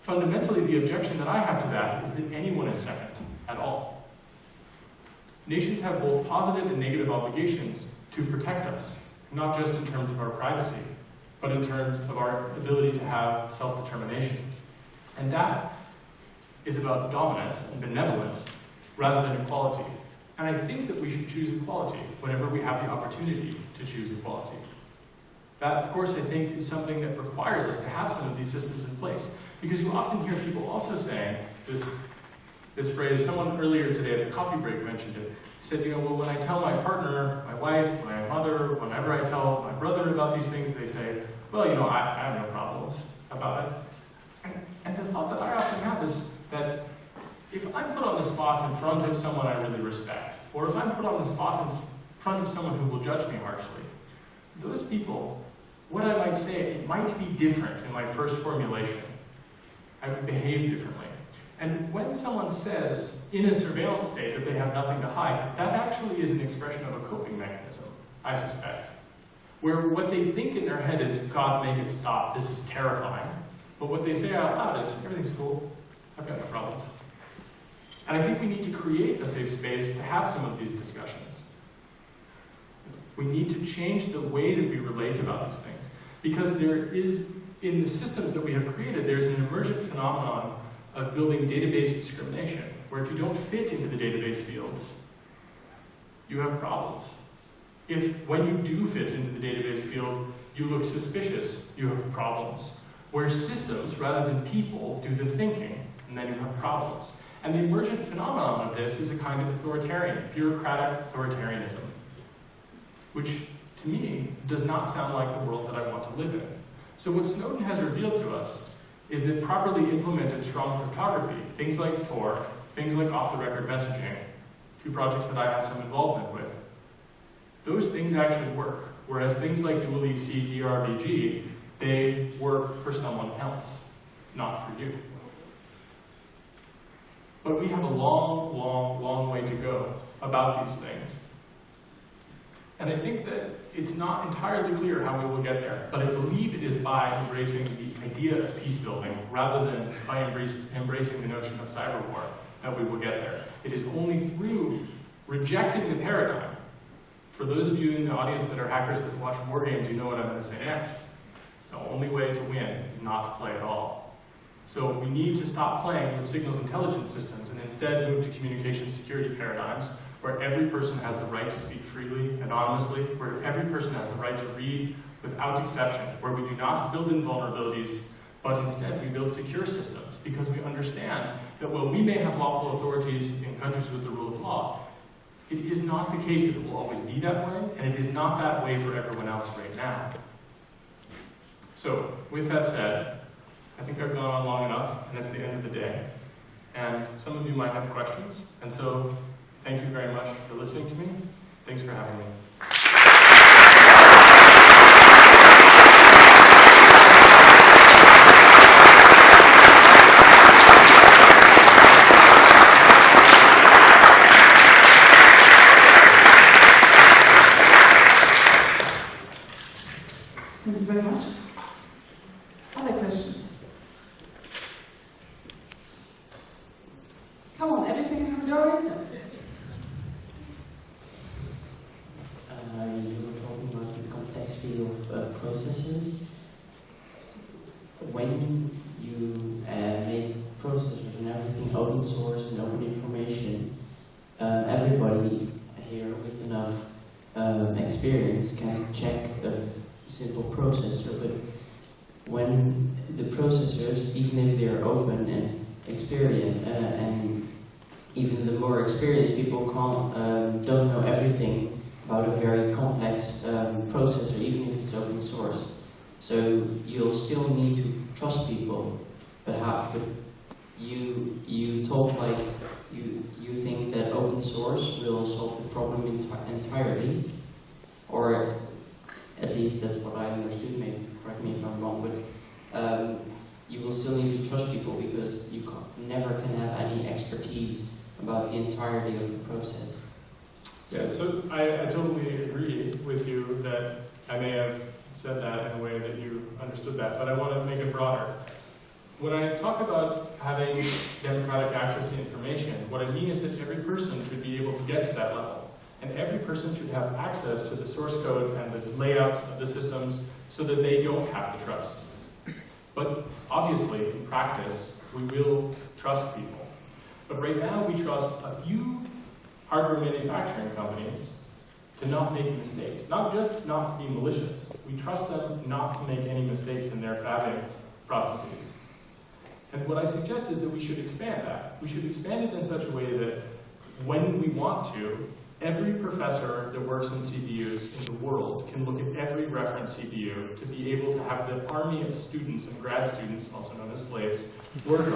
Fundamentally, the objection that I have to that is that anyone is second at all. Nations have both positive and negative obligations to protect us, not just in terms of our privacy, but in terms of our ability to have self-determination. And that is about dominance and benevolence rather than equality. And I think that we should choose equality whenever we have the opportunity to choose equality. That, of course, I think is something that requires us to have some of these systems in place. Because you often hear people also saying this phrase, someone earlier today at the coffee break mentioned it, said, well, when I tell my partner, my wife, my mother, whenever I tell my brother about these things, they say, well, I have no problems about it. And the thought that I often have is that if I'm put on the spot in front of someone I really respect, or if I'm put on the spot in front of someone who will judge me harshly, those people, what I might say, it might be different in my first formulation. I would behave differently. And when someone says in a surveillance state that they have nothing to hide, that actually is an expression of a coping mechanism, I suspect. Where what they think in their head is, God, make it stop, this is terrifying. But what they say out loud is, everything's cool, I've got no problems. And I think we need to create a safe space to have some of these discussions. We need to change the way that we relate about these things. Because there is, in the systems that we have created, there's an emergent phenomenon of building database discrimination, where if you don't fit into the database fields, you have problems. If, when you do fit into the database field, you look suspicious, you have problems. Where systems, rather than people, do the thinking, and then you have problems. And the emergent phenomenon of this is a kind of authoritarian, bureaucratic authoritarianism, which, to me, does not sound like the world that I want to live in. So what Snowden has revealed to us is that properly implemented strong cryptography, things like Tor, things like off-the-record messaging, two projects that I have some involvement with, those things actually work. Whereas things like dual EC, DRVG, they work for someone else, not for you. But we have a long, long, long way to go about these things. And I think that it's not entirely clear how we will get there, but I believe it is by embracing the idea of peace building rather than by embracing the notion of cyber war that we will get there. It is only through rejecting the paradigm. For those of you in the audience that are hackers that watch war games, you know what I'm going to say next. The only way to win is not to play at all. So we need to stop playing with signals intelligence systems and instead move to communication security paradigms where every person has the right to speak freely, anonymously, where every person has the right to read without exception, where we do not build in vulnerabilities, but instead we build secure systems because we understand that while we may have lawful authorities in countries with the rule of law, it is not the case that it will always be that way, and it is not that way for everyone else right now. So, with that said, I think I've gone on long enough, and it's the end of the day. And some of you might have questions, and so thank you very much for listening to me. Thanks for having me. Thank you very much. Other questions? Come on, everything is going. You were talking about the complexity of processes. When and open information, everybody here with enough experience can check a simple processor, but when the processors, even if they are open and experienced, and even the more experienced people don't know everything about a very complex processor, even if it's open source. So you'll still need to trust people, but you talk like you think that open source will solve the problem entirely, or at least that's what I understood. Maybe correct me if I'm wrong, but you will still need to trust people because you never can have any expertise about the entirety of the process. Yeah, so I totally agree with you that I may have said that in a way that you understood that, but I want to make it broader. When I talk about having democratic access to information, what I mean is that every person should be able to get to that level. And every person should have access to the source code and the layouts of the systems so that they don't have to trust. But obviously, in practice, we will trust people. But right now, we trust a few hardware manufacturing companies to not make mistakes. Not just not to be malicious. We trust them not to make any mistakes in their fabbing processes. And what I suggest is that we should expand that. We should expand it in such a way that when we want to, every professor that works in CPUs in the world can look at every reference CPU to be able to have the army of students and grad students, also known as slaves, work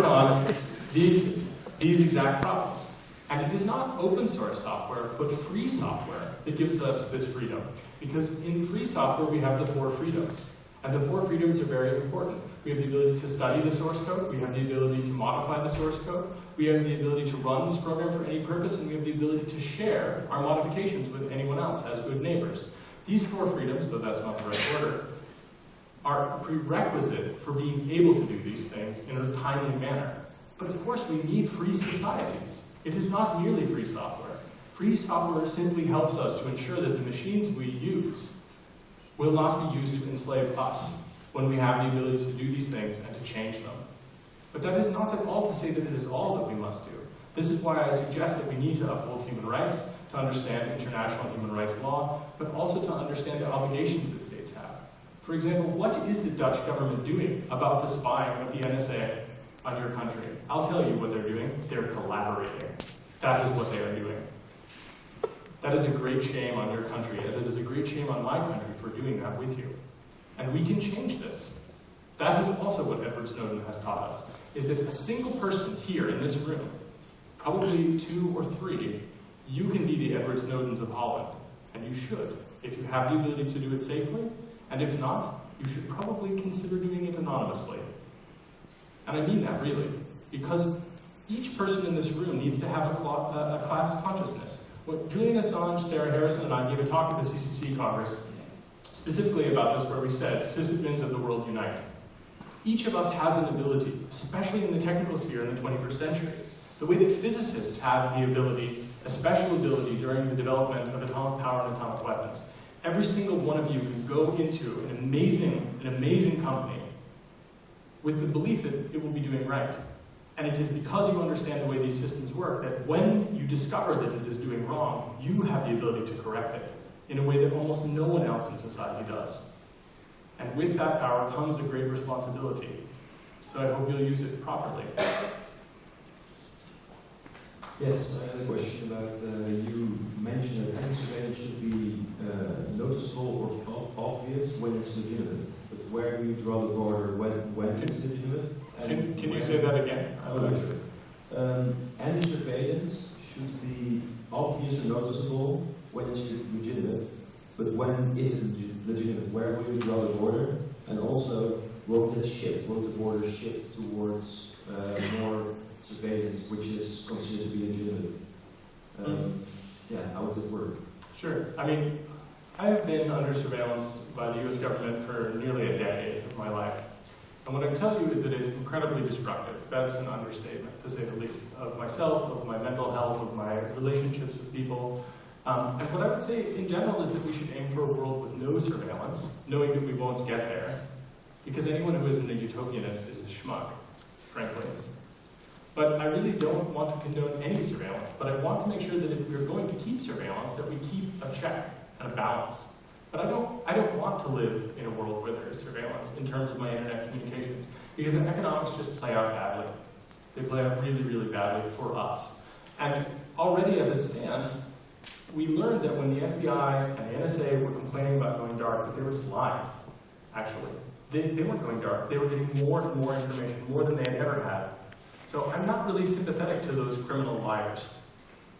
on these exact problems. And it is not open source software, but free software that gives us this freedom. Because in free software, we have the 4 freedoms. And the 4 freedoms are very important. We have the ability to study the source code, we have the ability to modify the source code, we have the ability to run this program for any purpose, and we have the ability to share our modifications with anyone else as good neighbors. These 4 freedoms, though that's not the right order, are a prerequisite for being able to do these things in a timely manner. But of course, we need free societies. It is not merely free software. Free software simply helps us to ensure that the machines we use will not be used to enslave us when we have the ability to do these things and to change them. But that is not at all to say that it is all that we must do. This is why I suggest that we need to uphold human rights, to understand international human rights law, but also to understand the obligations that states have. For example, what is the Dutch government doing about the spying of the NSA on your country? I'll tell you what they're doing. They're collaborating. That is what they are doing. That is a great shame on your country, as it is a great shame on my country for doing that with you. And we can change this. That is also what Edward Snowden has taught us, is that a single person here in this room, probably 2 or 3, you can be the Edward Snowdens of Holland. And you should, if you have the ability to do it safely. And if not, you should probably consider doing it anonymously. And I mean that, really. Because each person in this room needs to have a class consciousness. When Julian Assange, Sarah Harrison, and I gave a talk at the CCC Congress specifically about this, where we said, sysadmins of the world unite. Each of us has an ability, especially in the technical sphere in the 21st century. The way that physicists have the ability, a special ability during the development of atomic power and atomic weapons. Every single one of you can go into an amazing company with the belief that it will be doing right. And it is because you understand the way these systems work that when you discover that it is doing wrong, you have the ability to correct it in a way that almost no one else in society does. And with that power comes a great responsibility. So I hope you'll use it properly. Yes, I had a question about, you mentioned that any surveillance should be noticeable or obvious when it's legitimate. But where do you draw the border when it's legitimate? Can you say that again? Any surveillance should be obvious and noticeable when it's legitimate. But when is it legitimate? Where will you draw the border? And also, won't the border shift towards more surveillance, which is considered to be legitimate? How would it work? Sure. I mean, I have been under surveillance by the US government for nearly a decade of my life. And what I can tell you is that it's incredibly destructive. That's an understatement, to say the least, of myself, of my mental health, of my relationships with people. And what I would say in general is that we should aim for a world with no surveillance, knowing that we won't get there. Because anyone who isn't a utopianist is a schmuck, frankly. But I really don't want to condone any surveillance, but I want to make sure that if we're going to keep surveillance, that we keep a check and a balance. But I don't want to live in a world where there is surveillance in terms of my internet communications, because the economics just play out badly. They play out really, really badly for us. And already as it stands, we learned that when the FBI and the NSA were complaining about going dark, that they were just lying, actually. They weren't going dark. They were getting more and more information, more than they had ever had. So I'm not really sympathetic to those criminal liars.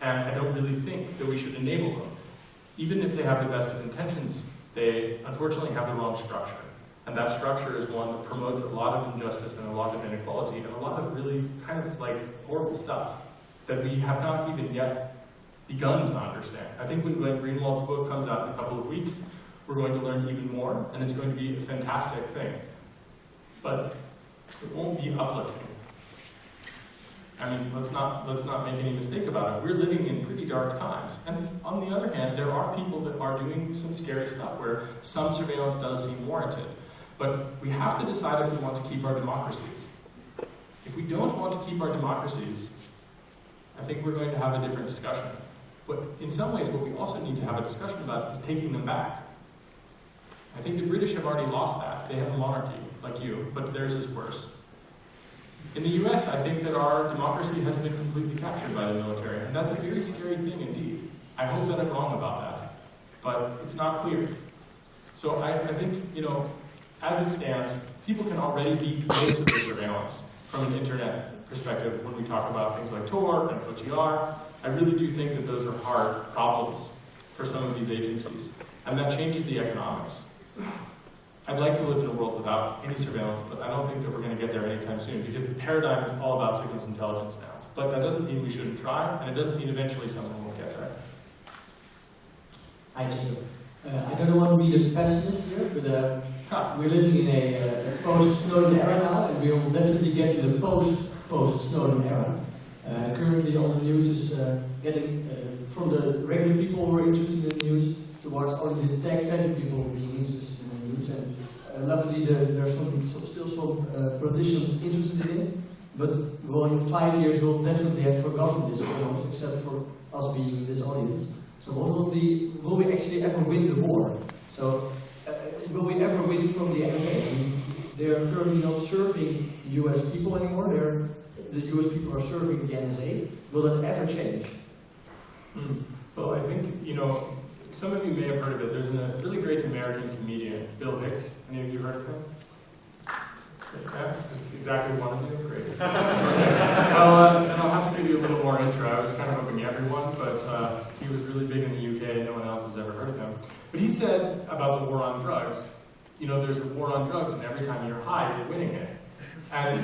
And I don't really think that we should enable them. Even if they have the best of intentions, they unfortunately have the wrong structure. And that structure is one that promotes a lot of injustice and a lot of inequality and a lot of really kind of like horrible stuff that we have not even yet begun to understand. I think when Glenn Greenwald's book comes out in a couple of weeks, we're going to learn even more, and it's going to be a fantastic thing. But it won't be uplifting. I mean, let's not make any mistake about it. We're living in pretty dark times. And on the other hand, there are people that are doing some scary stuff where some surveillance does seem warranted. But we have to decide if we want to keep our democracies. If we don't want to keep our democracies, I think we're going to have a different discussion. But in some ways, what we also need to have a discussion about is taking them back. I think the British have already lost that. They have a monarchy, like you, but theirs is worse. In the US, I think that our democracy has been completely captured by the military, and that's a very scary thing indeed. I hope that I'm wrong about that, but it's not clear. So I think, as it stands, people can already be close to the surveillance from an internet perspective when we talk about things like Tor and OTR. I really do think that those are hard problems for some of these agencies, and that changes the economics. I'd like to live in a world without any surveillance, but I don't think that we're going to get there anytime soon, because the paradigm is all about signals intelligence now. But that doesn't mean we shouldn't try, and it doesn't mean eventually someone will get there. Hi, Jacob. I don't want to be the pessimist here, but we're living in a post-Snowden era now, and we will definitely get to the post-Snowden era. Currently, all the news is getting from the regular people who are interested in the news towards only the tech-savvy people being interested in the news. And luckily, there are still some politicians interested in it. But in 5 years, we'll definitely have forgotten this almost, except for us being in this audience. So will we actually ever win the war? So will we ever win from the NSA? I mean, they are currently not serving US people anymore. The US people are serving the NSA. Will that ever change? Well, I think, some of you may have heard of it. There's a really great American comedian, Bill Hicks. Any of you heard of him? Yeah, just exactly one of you. Great. Well, and I'll have to give you a little more intro. I was kind of hoping everyone, but he was really big in the UK. No one else has ever heard of him. But he said about the war on drugs, there's a war on drugs, and every time you're high, you're winning it. And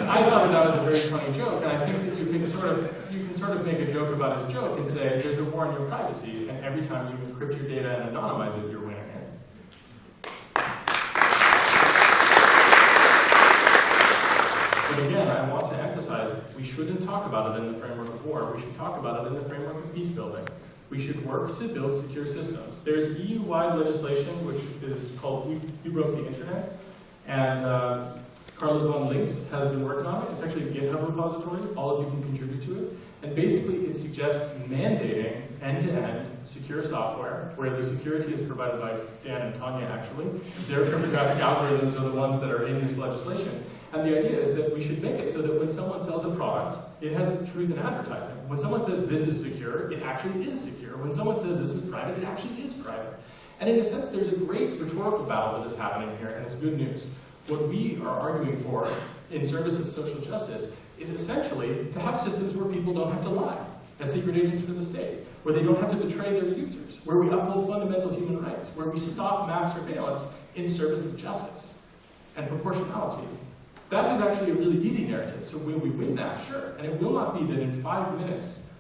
I thought that was a very funny joke, and I think that you can sort of make a joke about his joke and say there's a war on your privacy, and every time you encrypt your data and anonymize it, you're winning it. But again, I want to emphasize we shouldn't talk about it in the framework of war. We should talk about it in the framework of peace building. We should work to build secure systems. There's EU-wide legislation, which is called You Broke the Internet, and Carla von Links has been working on it. It's actually a GitHub repository. All of you can contribute to it. And basically, it suggests mandating end-to-end secure software, where the security is provided by Dan and Tanya, actually. Their cryptographic algorithms are the ones that are in this legislation. And the idea is that we should make it so that when someone sells a product, it has a truth in advertising. When someone says this is secure, it actually is secure. When someone says this is private, it actually is private. And in a sense, there's a great rhetorical battle that is happening here, and it's good news. What we are arguing for in service of social justice is essentially to have systems where people don't have to lie as secret agents for the state, where they don't have to betray their users, where we uphold fundamental human rights, where we stop mass surveillance in service of justice and proportionality. That is actually a really easy narrative. So will we win that? Sure. And it will not be that in 5 minutes,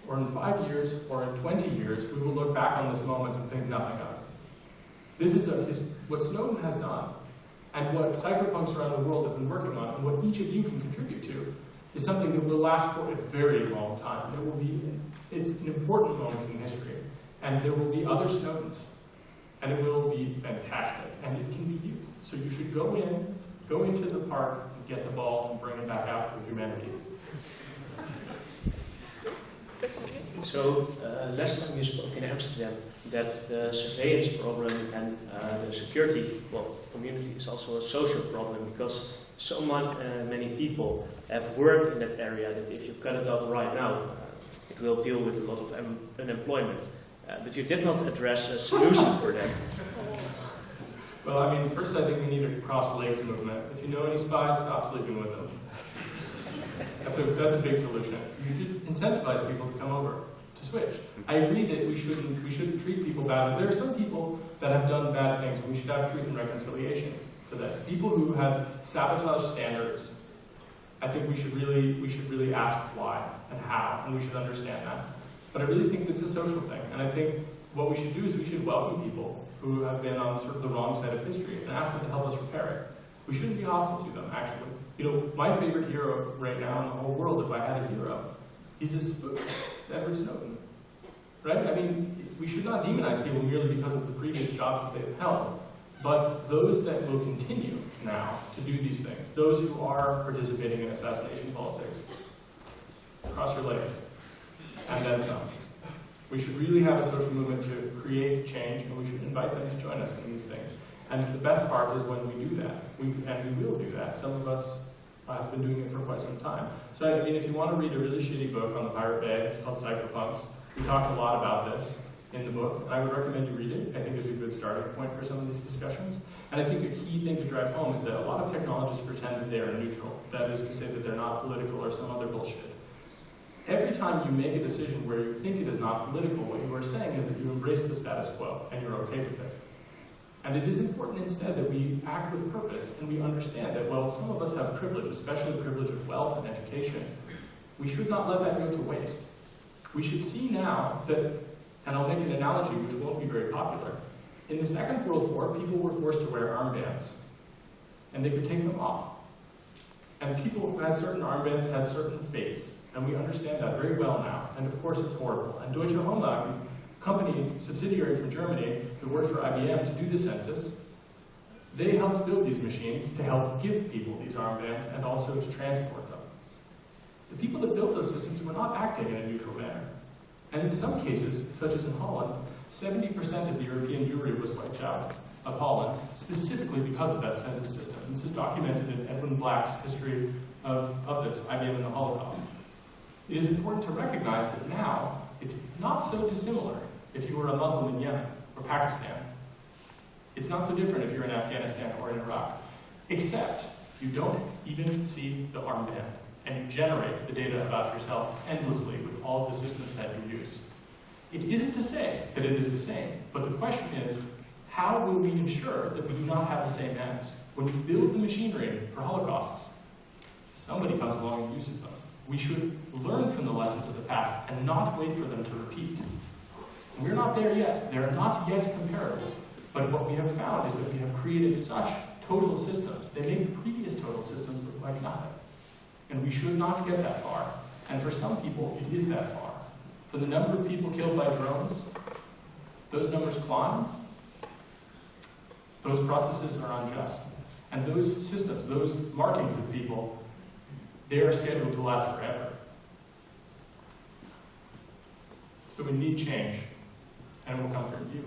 or in 5 years, or in 20 years, we will look back on this moment and think nothing of it. This is what Snowden has done. And what cypherpunks around the world have been working on, and what each of you can contribute to, is something that will last for a very long time. It's an important moment in history. And there will be other Snowdens. And it will be fantastic. And it can be you. So you should go into the park and get the ball and bring it back out for humanity. So last time you spoke in Amsterdam that the surveillance problem and the security community is also a social problem because so many people have worked in that area that if you cut it off right now, it will deal with a lot of unemployment. But you did not address a solution for that. Well, I mean, first I think we need a cross-legs movement. If you know any spies, stop sleeping with them. That's a big solution. You should incentivize people to come over, to switch. I agree that we shouldn't treat people badly. There are some people that have done bad things. We should have truth and reconciliation for this. People who have sabotaged standards, I think we should really ask why and how, and we should understand that. But I really think it's a social thing, and I think what we should do is we should welcome people who have been on sort of the wrong side of history and ask them to help us repair it. We shouldn't be hostile to them, actually. You know, my favorite hero right now in the whole world, if I had a hero, he's a spook. It's Edward Snowden. Right? I mean, we should not demonize people merely because of the previous jobs that they've held. But those that will continue now to do these things, those who are participating in assassination politics, cross your legs, and then some. We should really have a social movement to create change, and we should invite them to join us in these things. And the best part is when we do that, and we will do that. Some of us have been doing it for quite some time. So I mean, if you want to read a really shitty book on the Pirate Bay, it's called Cypherpunks. We talked a lot about this in the book, and I would recommend you read it. I think it's a good starting point for some of these discussions. And I think a key thing to drive home is that a lot of technologists pretend that they are neutral. That is to say that they're not political or some other bullshit. Every time you make a decision where you think it is not political, what you are saying is that you embrace the status quo and you're okay with it. And it is important instead that we act with purpose and we understand that, well, some of us have privilege, especially the privilege of wealth and education. We should not let that go to waste. We should see now that, and I'll make an analogy which won't be very popular. In the Second World War, people were forced to wear armbands, and they could take them off. And people who had certain armbands had certain fates. And we understand that very well now. And of course it's horrible. And Deutsche Wohnwagen, a company, subsidiary from Germany, who worked for IBM to do the census, they helped build these machines to help give people these armbands and also to transport them. The people that built those systems were not acting in a neutral manner. And in some cases, such as in Holland, 70% of the European Jewry was wiped out of Holland, specifically because of that census system. This is documented in Edwin Black's history of this, IBM and the Holocaust. It is important to recognize that now it's not so dissimilar if you were a Muslim in Yemen or Pakistan. It's not so different if you're in Afghanistan or in Iraq, except you don't even see the armband, and you generate the data about yourself endlessly with all of the systems that you use. It isn't to say that it is the same, but the question is, how will we ensure that we do not have the same ends? When we build the machinery for holocausts, somebody comes along and uses them. We should learn from the lessons of the past and not wait for them to repeat. And we're not there yet. They're not yet comparable. But what we have found is that we have created such total systems. They make the previous total systems look like nothing. And we should not get that far. And for some people, it is that far. For the number of people killed by drones, those numbers climb. Those processes are unjust. And those systems, those markings of people, they are scheduled to last forever. So we need change, and it will come from you.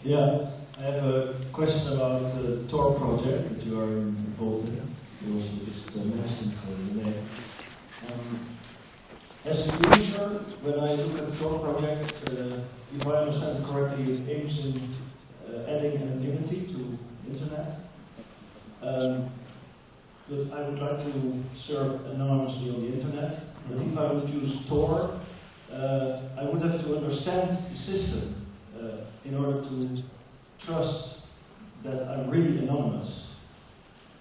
Yeah, I have a question about the Tor project that you are involved in. You also just mentioned the name. As a user, when I look at the Tor project, if I understand correctly, it aims in adding anonymity to internet. But I would like to serve anonymously on the internet. But if I would use Tor, I would have to understand the system in order to trust that I'm really anonymous.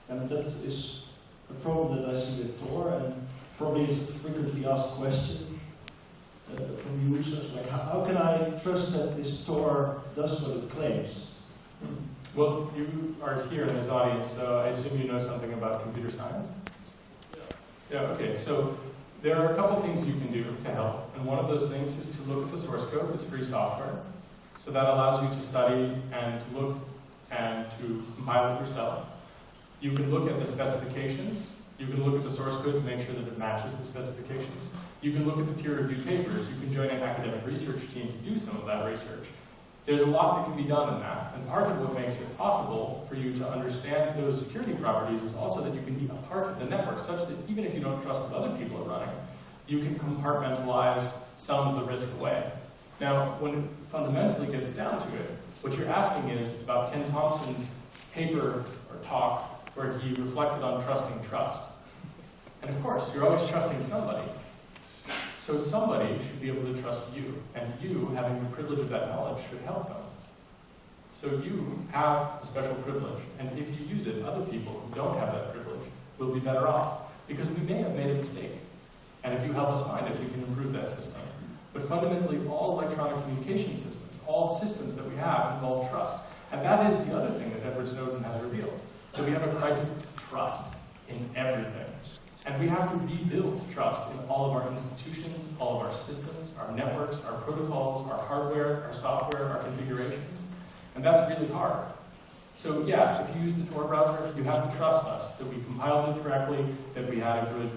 And that is a problem that I see with Tor, and probably it's a frequently asked question from users. Like, how can I trust that this Tor does what it claims? Well, you are here in this audience, so I assume you know something about computer science? Yeah, okay, so there are a couple things you can do to help, and one of those things is to look at the source code. It's free software, so that allows you to study and to look and to compile it yourself. You can look at the specifications. You can look at the source code to make sure that it matches the specifications. You can look at the peer-reviewed papers. You can join an academic research team to do some of that research. There's a lot that can be done in that. And part of what makes it possible for you to understand those security properties is also that you can be a part of the network, such that even if you don't trust what other people are running, you can compartmentalize some of the risk away. Now, when it fundamentally gets down to it, what you're asking is about Ken Thompson's paper or talk where he reflected on trusting trust. And of course, you're always trusting somebody. So somebody should be able to trust you, and you, having the privilege of that knowledge, should help them. So you have a special privilege, and if you use it, other people who don't have that privilege will be better off, because we may have made a mistake. And if you help us find it, we can improve that system. But fundamentally, all electronic communication systems, all systems that we have involve trust. And that is the other thing that Edward Snowden has revealed, that we have a crisis of trust in everything. And we have to rebuild trust in all of our institutions, all of our systems, our networks, our protocols, our hardware, our software, our configurations. And that's really hard. So yeah, if you use the Tor browser, you have to trust us, that we compiled it correctly, that we had a good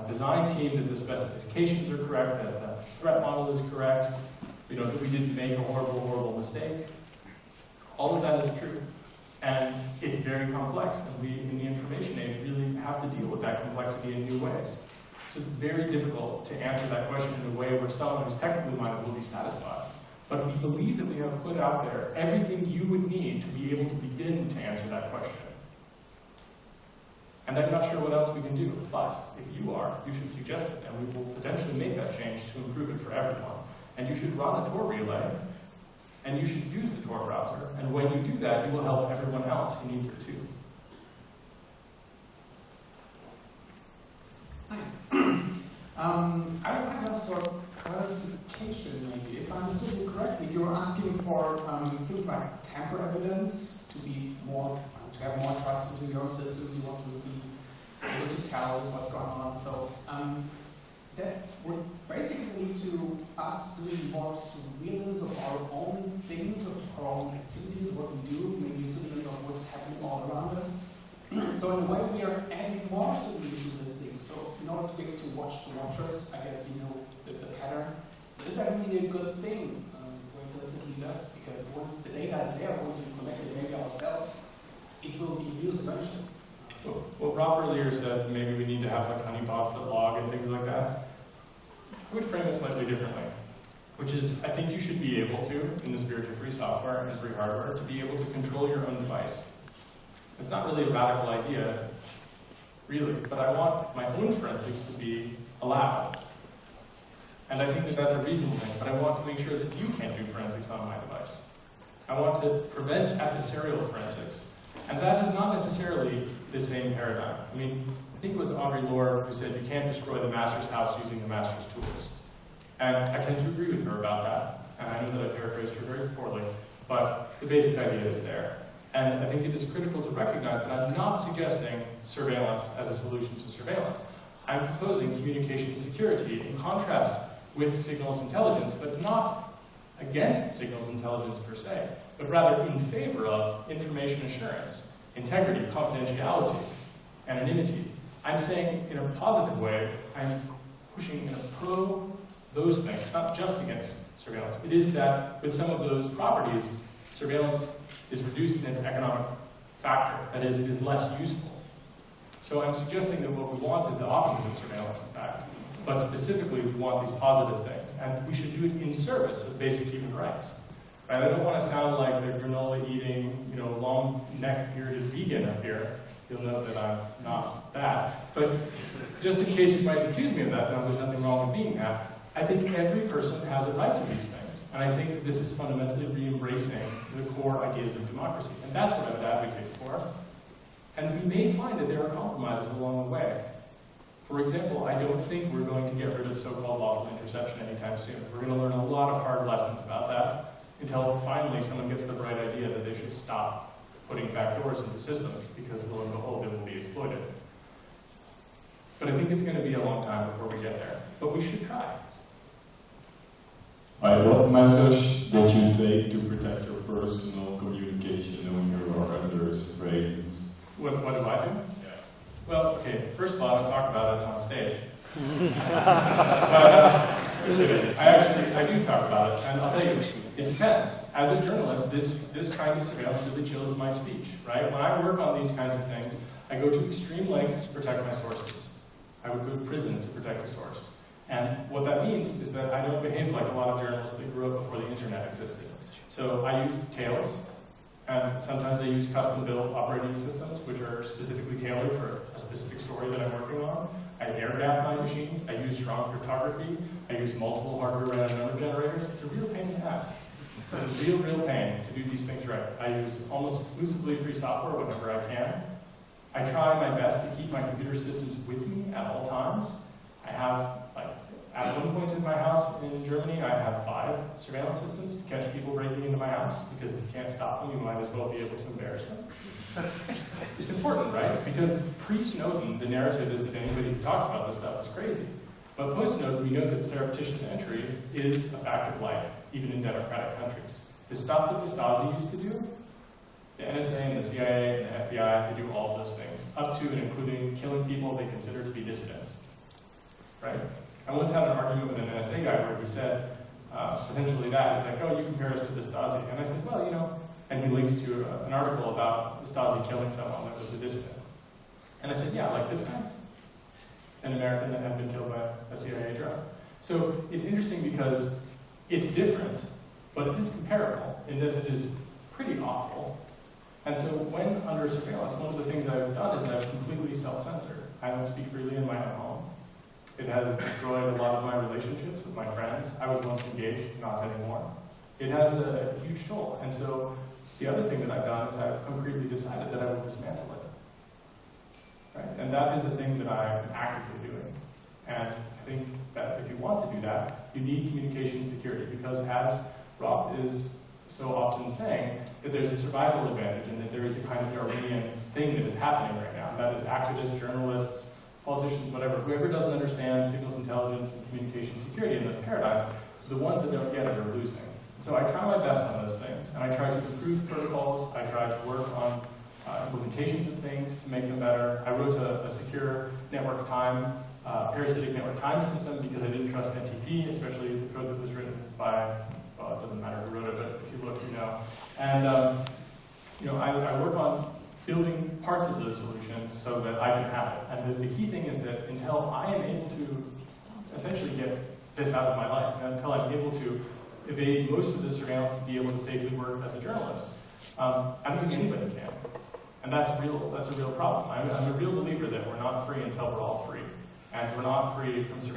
design team, that the specifications are correct, that the threat model is correct, that we didn't make a horrible, horrible mistake. All of that is true. And it's very complex, and we, in the information age, really have to deal with that complexity in new ways. So it's very difficult to answer that question in a way where someone who's technically minded will be satisfied. But we believe that we have put out there everything you would need to be able to begin to answer that question. And I'm not sure what else we can do, but if you are, you should suggest it, and we will potentially make that change to improve it for everyone. And you should run a Tor relay, and you should use the Tor browser, and when you do that, you will help everyone else who needs it too. Hi. I would like to ask for clarification, maybe. If I understood you correctly, you were asking for things like tamper evidence to be more, to have more trust into your system. You want to be able to tell what's going on. So that would basically lead to us doing more surveillance of our own things, of our own activities, of what we do, maybe surveillance of what's happening all around us. So in a way, we are adding more surveillance to this thing. So in order to be able to watch the watchers, I guess you know the pattern. So is that really a good thing? Where does this lead us? Because once the data is there, once we collect it maybe ourselves, it will be used eventually. Well, Rob earlier said maybe we need to have like honeypots that log and things like that. I would frame it slightly differently, which is I think you should be able to, in the spirit of free software and free hardware, to be able to control your own device. It's not really a radical idea, really, but I want my own forensics to be allowed. And I think that that's a reasonable thing, but I want to make sure that you can't do forensics on my device. I want to prevent adversarial forensics. And that is not necessarily the same paradigm. I mean, I think it was Audre Lorde who said you can't destroy the master's house using the master's tools. And I tend to agree with her about that. And I know that I paraphrased her very poorly, but the basic idea is there. And I think it is critical to recognize that I'm not suggesting surveillance as a solution to surveillance. I'm proposing communication security in contrast with signals intelligence, but not against signals intelligence per se, but rather in favor of information assurance, integrity, confidentiality, anonymity. I'm saying in a positive way, I'm pushing in a pro those things, not just against surveillance. It is that with some of those properties, surveillance is reduced in its economic factor. That is, it is less useful. So I'm suggesting that what we want is the opposite of surveillance, in fact. But specifically, we want these positive things. And we should do it in service of basic human rights. Right? I don't want to sound like the granola-eating, long-neck-bearded vegan up here. You'll note that I'm not that. But just in case you might accuse me of that, then there's nothing wrong with being that. I think every person has a right to these things. And I think that this is fundamentally re-embracing the core ideas of democracy. And that's what I would advocate for. And we may find that there are compromises along the way. For example, I don't think we're going to get rid of so-called lawful interception anytime soon. We're going to learn a lot of hard lessons about that until finally someone gets the bright idea that they should stop putting backdoors into systems because, lo and behold, they will be exploited. But I think it's going to be a long time before we get there. But we should try. What measures did you take to protect your personal communication when you are under surveillance? What do I do? Yeah. Well, okay, first of all, I don't talk about it on stage. I do talk about it, and I'll tell you, it depends. As a journalist, this kind of surveillance really chills my speech, right? When I work on these kinds of things, I go to extreme lengths to protect my sources. I would go to prison to protect a source. And what that means is that I don't behave like a lot of journalists that grew up before the internet existed. So I use tails, and sometimes I use custom-built operating systems, which are specifically tailored for a specific story that I'm working on. I air-gap my machines. I use strong cryptography. I use multiple hardware random number generators. It's a real pain in the ass. It's a real pain to do these things right. I use almost exclusively free software whenever I can. I try my best to keep my computer systems with me at all times. I have, at one point in my house in Germany, I have 5 surveillance systems to catch people breaking into my house, because if you can't stop them, you might as well be able to embarrass them. It's important, right? Because pre-Snowden, the narrative is that anybody who talks about this stuff is crazy. But post-Snowden, we know that surreptitious entry is a fact of life, even in democratic countries. The stuff that the Stasi used to do, the NSA and the CIA and the FBI, they do all of those things, up to and including killing people they consider to be dissidents, right? I once had an argument with an NSA guy where he said, essentially that, he's like, oh, you compare us to the Stasi. And I said, well, you know, and he links to an article about the Stasi killing someone that was a dissident. And I said, yeah, like this guy, an American that had been killed by a CIA drone. So it's interesting because it's different, but it is comparable in that it is pretty awful. And so when under surveillance, one of the things I've done is I've completely self-censored. I don't speak freely in my own home. It has destroyed a lot of my relationships with my friends. I was once engaged, not anymore. It has a huge toll. And so the other thing that I've done is I've concretely decided that I will dismantle it. Right? And that is a thing that I'm actively doing. And I think that if you want to do that, you need communication security, because as Rob is so often saying, that there's a survival advantage and that there is a kind of Darwinian thing that is happening right now. And that is activists, journalists, politicians, whatever, whoever doesn't understand signals intelligence and communication security in those paradigms, the ones that don't get it are losing. So I try my best on those things, and I try to improve protocols, I try to work on implementations of things to make them better. I wrote a secure network time, parasitic network time system, because I didn't trust NTP, especially the code that was written by, well, it doesn't matter who wrote it, but if you look, you know. And I work on building parts of those solutions so that I can have it. And the key thing is that until I am able to essentially get this out of my life, and until I'm able to evade most of the surveillance to be able to safely work as a journalist, I don't think anybody can. And that's a real problem. I'm a real believer that we're not free until we're all free. And we're not free from surveillance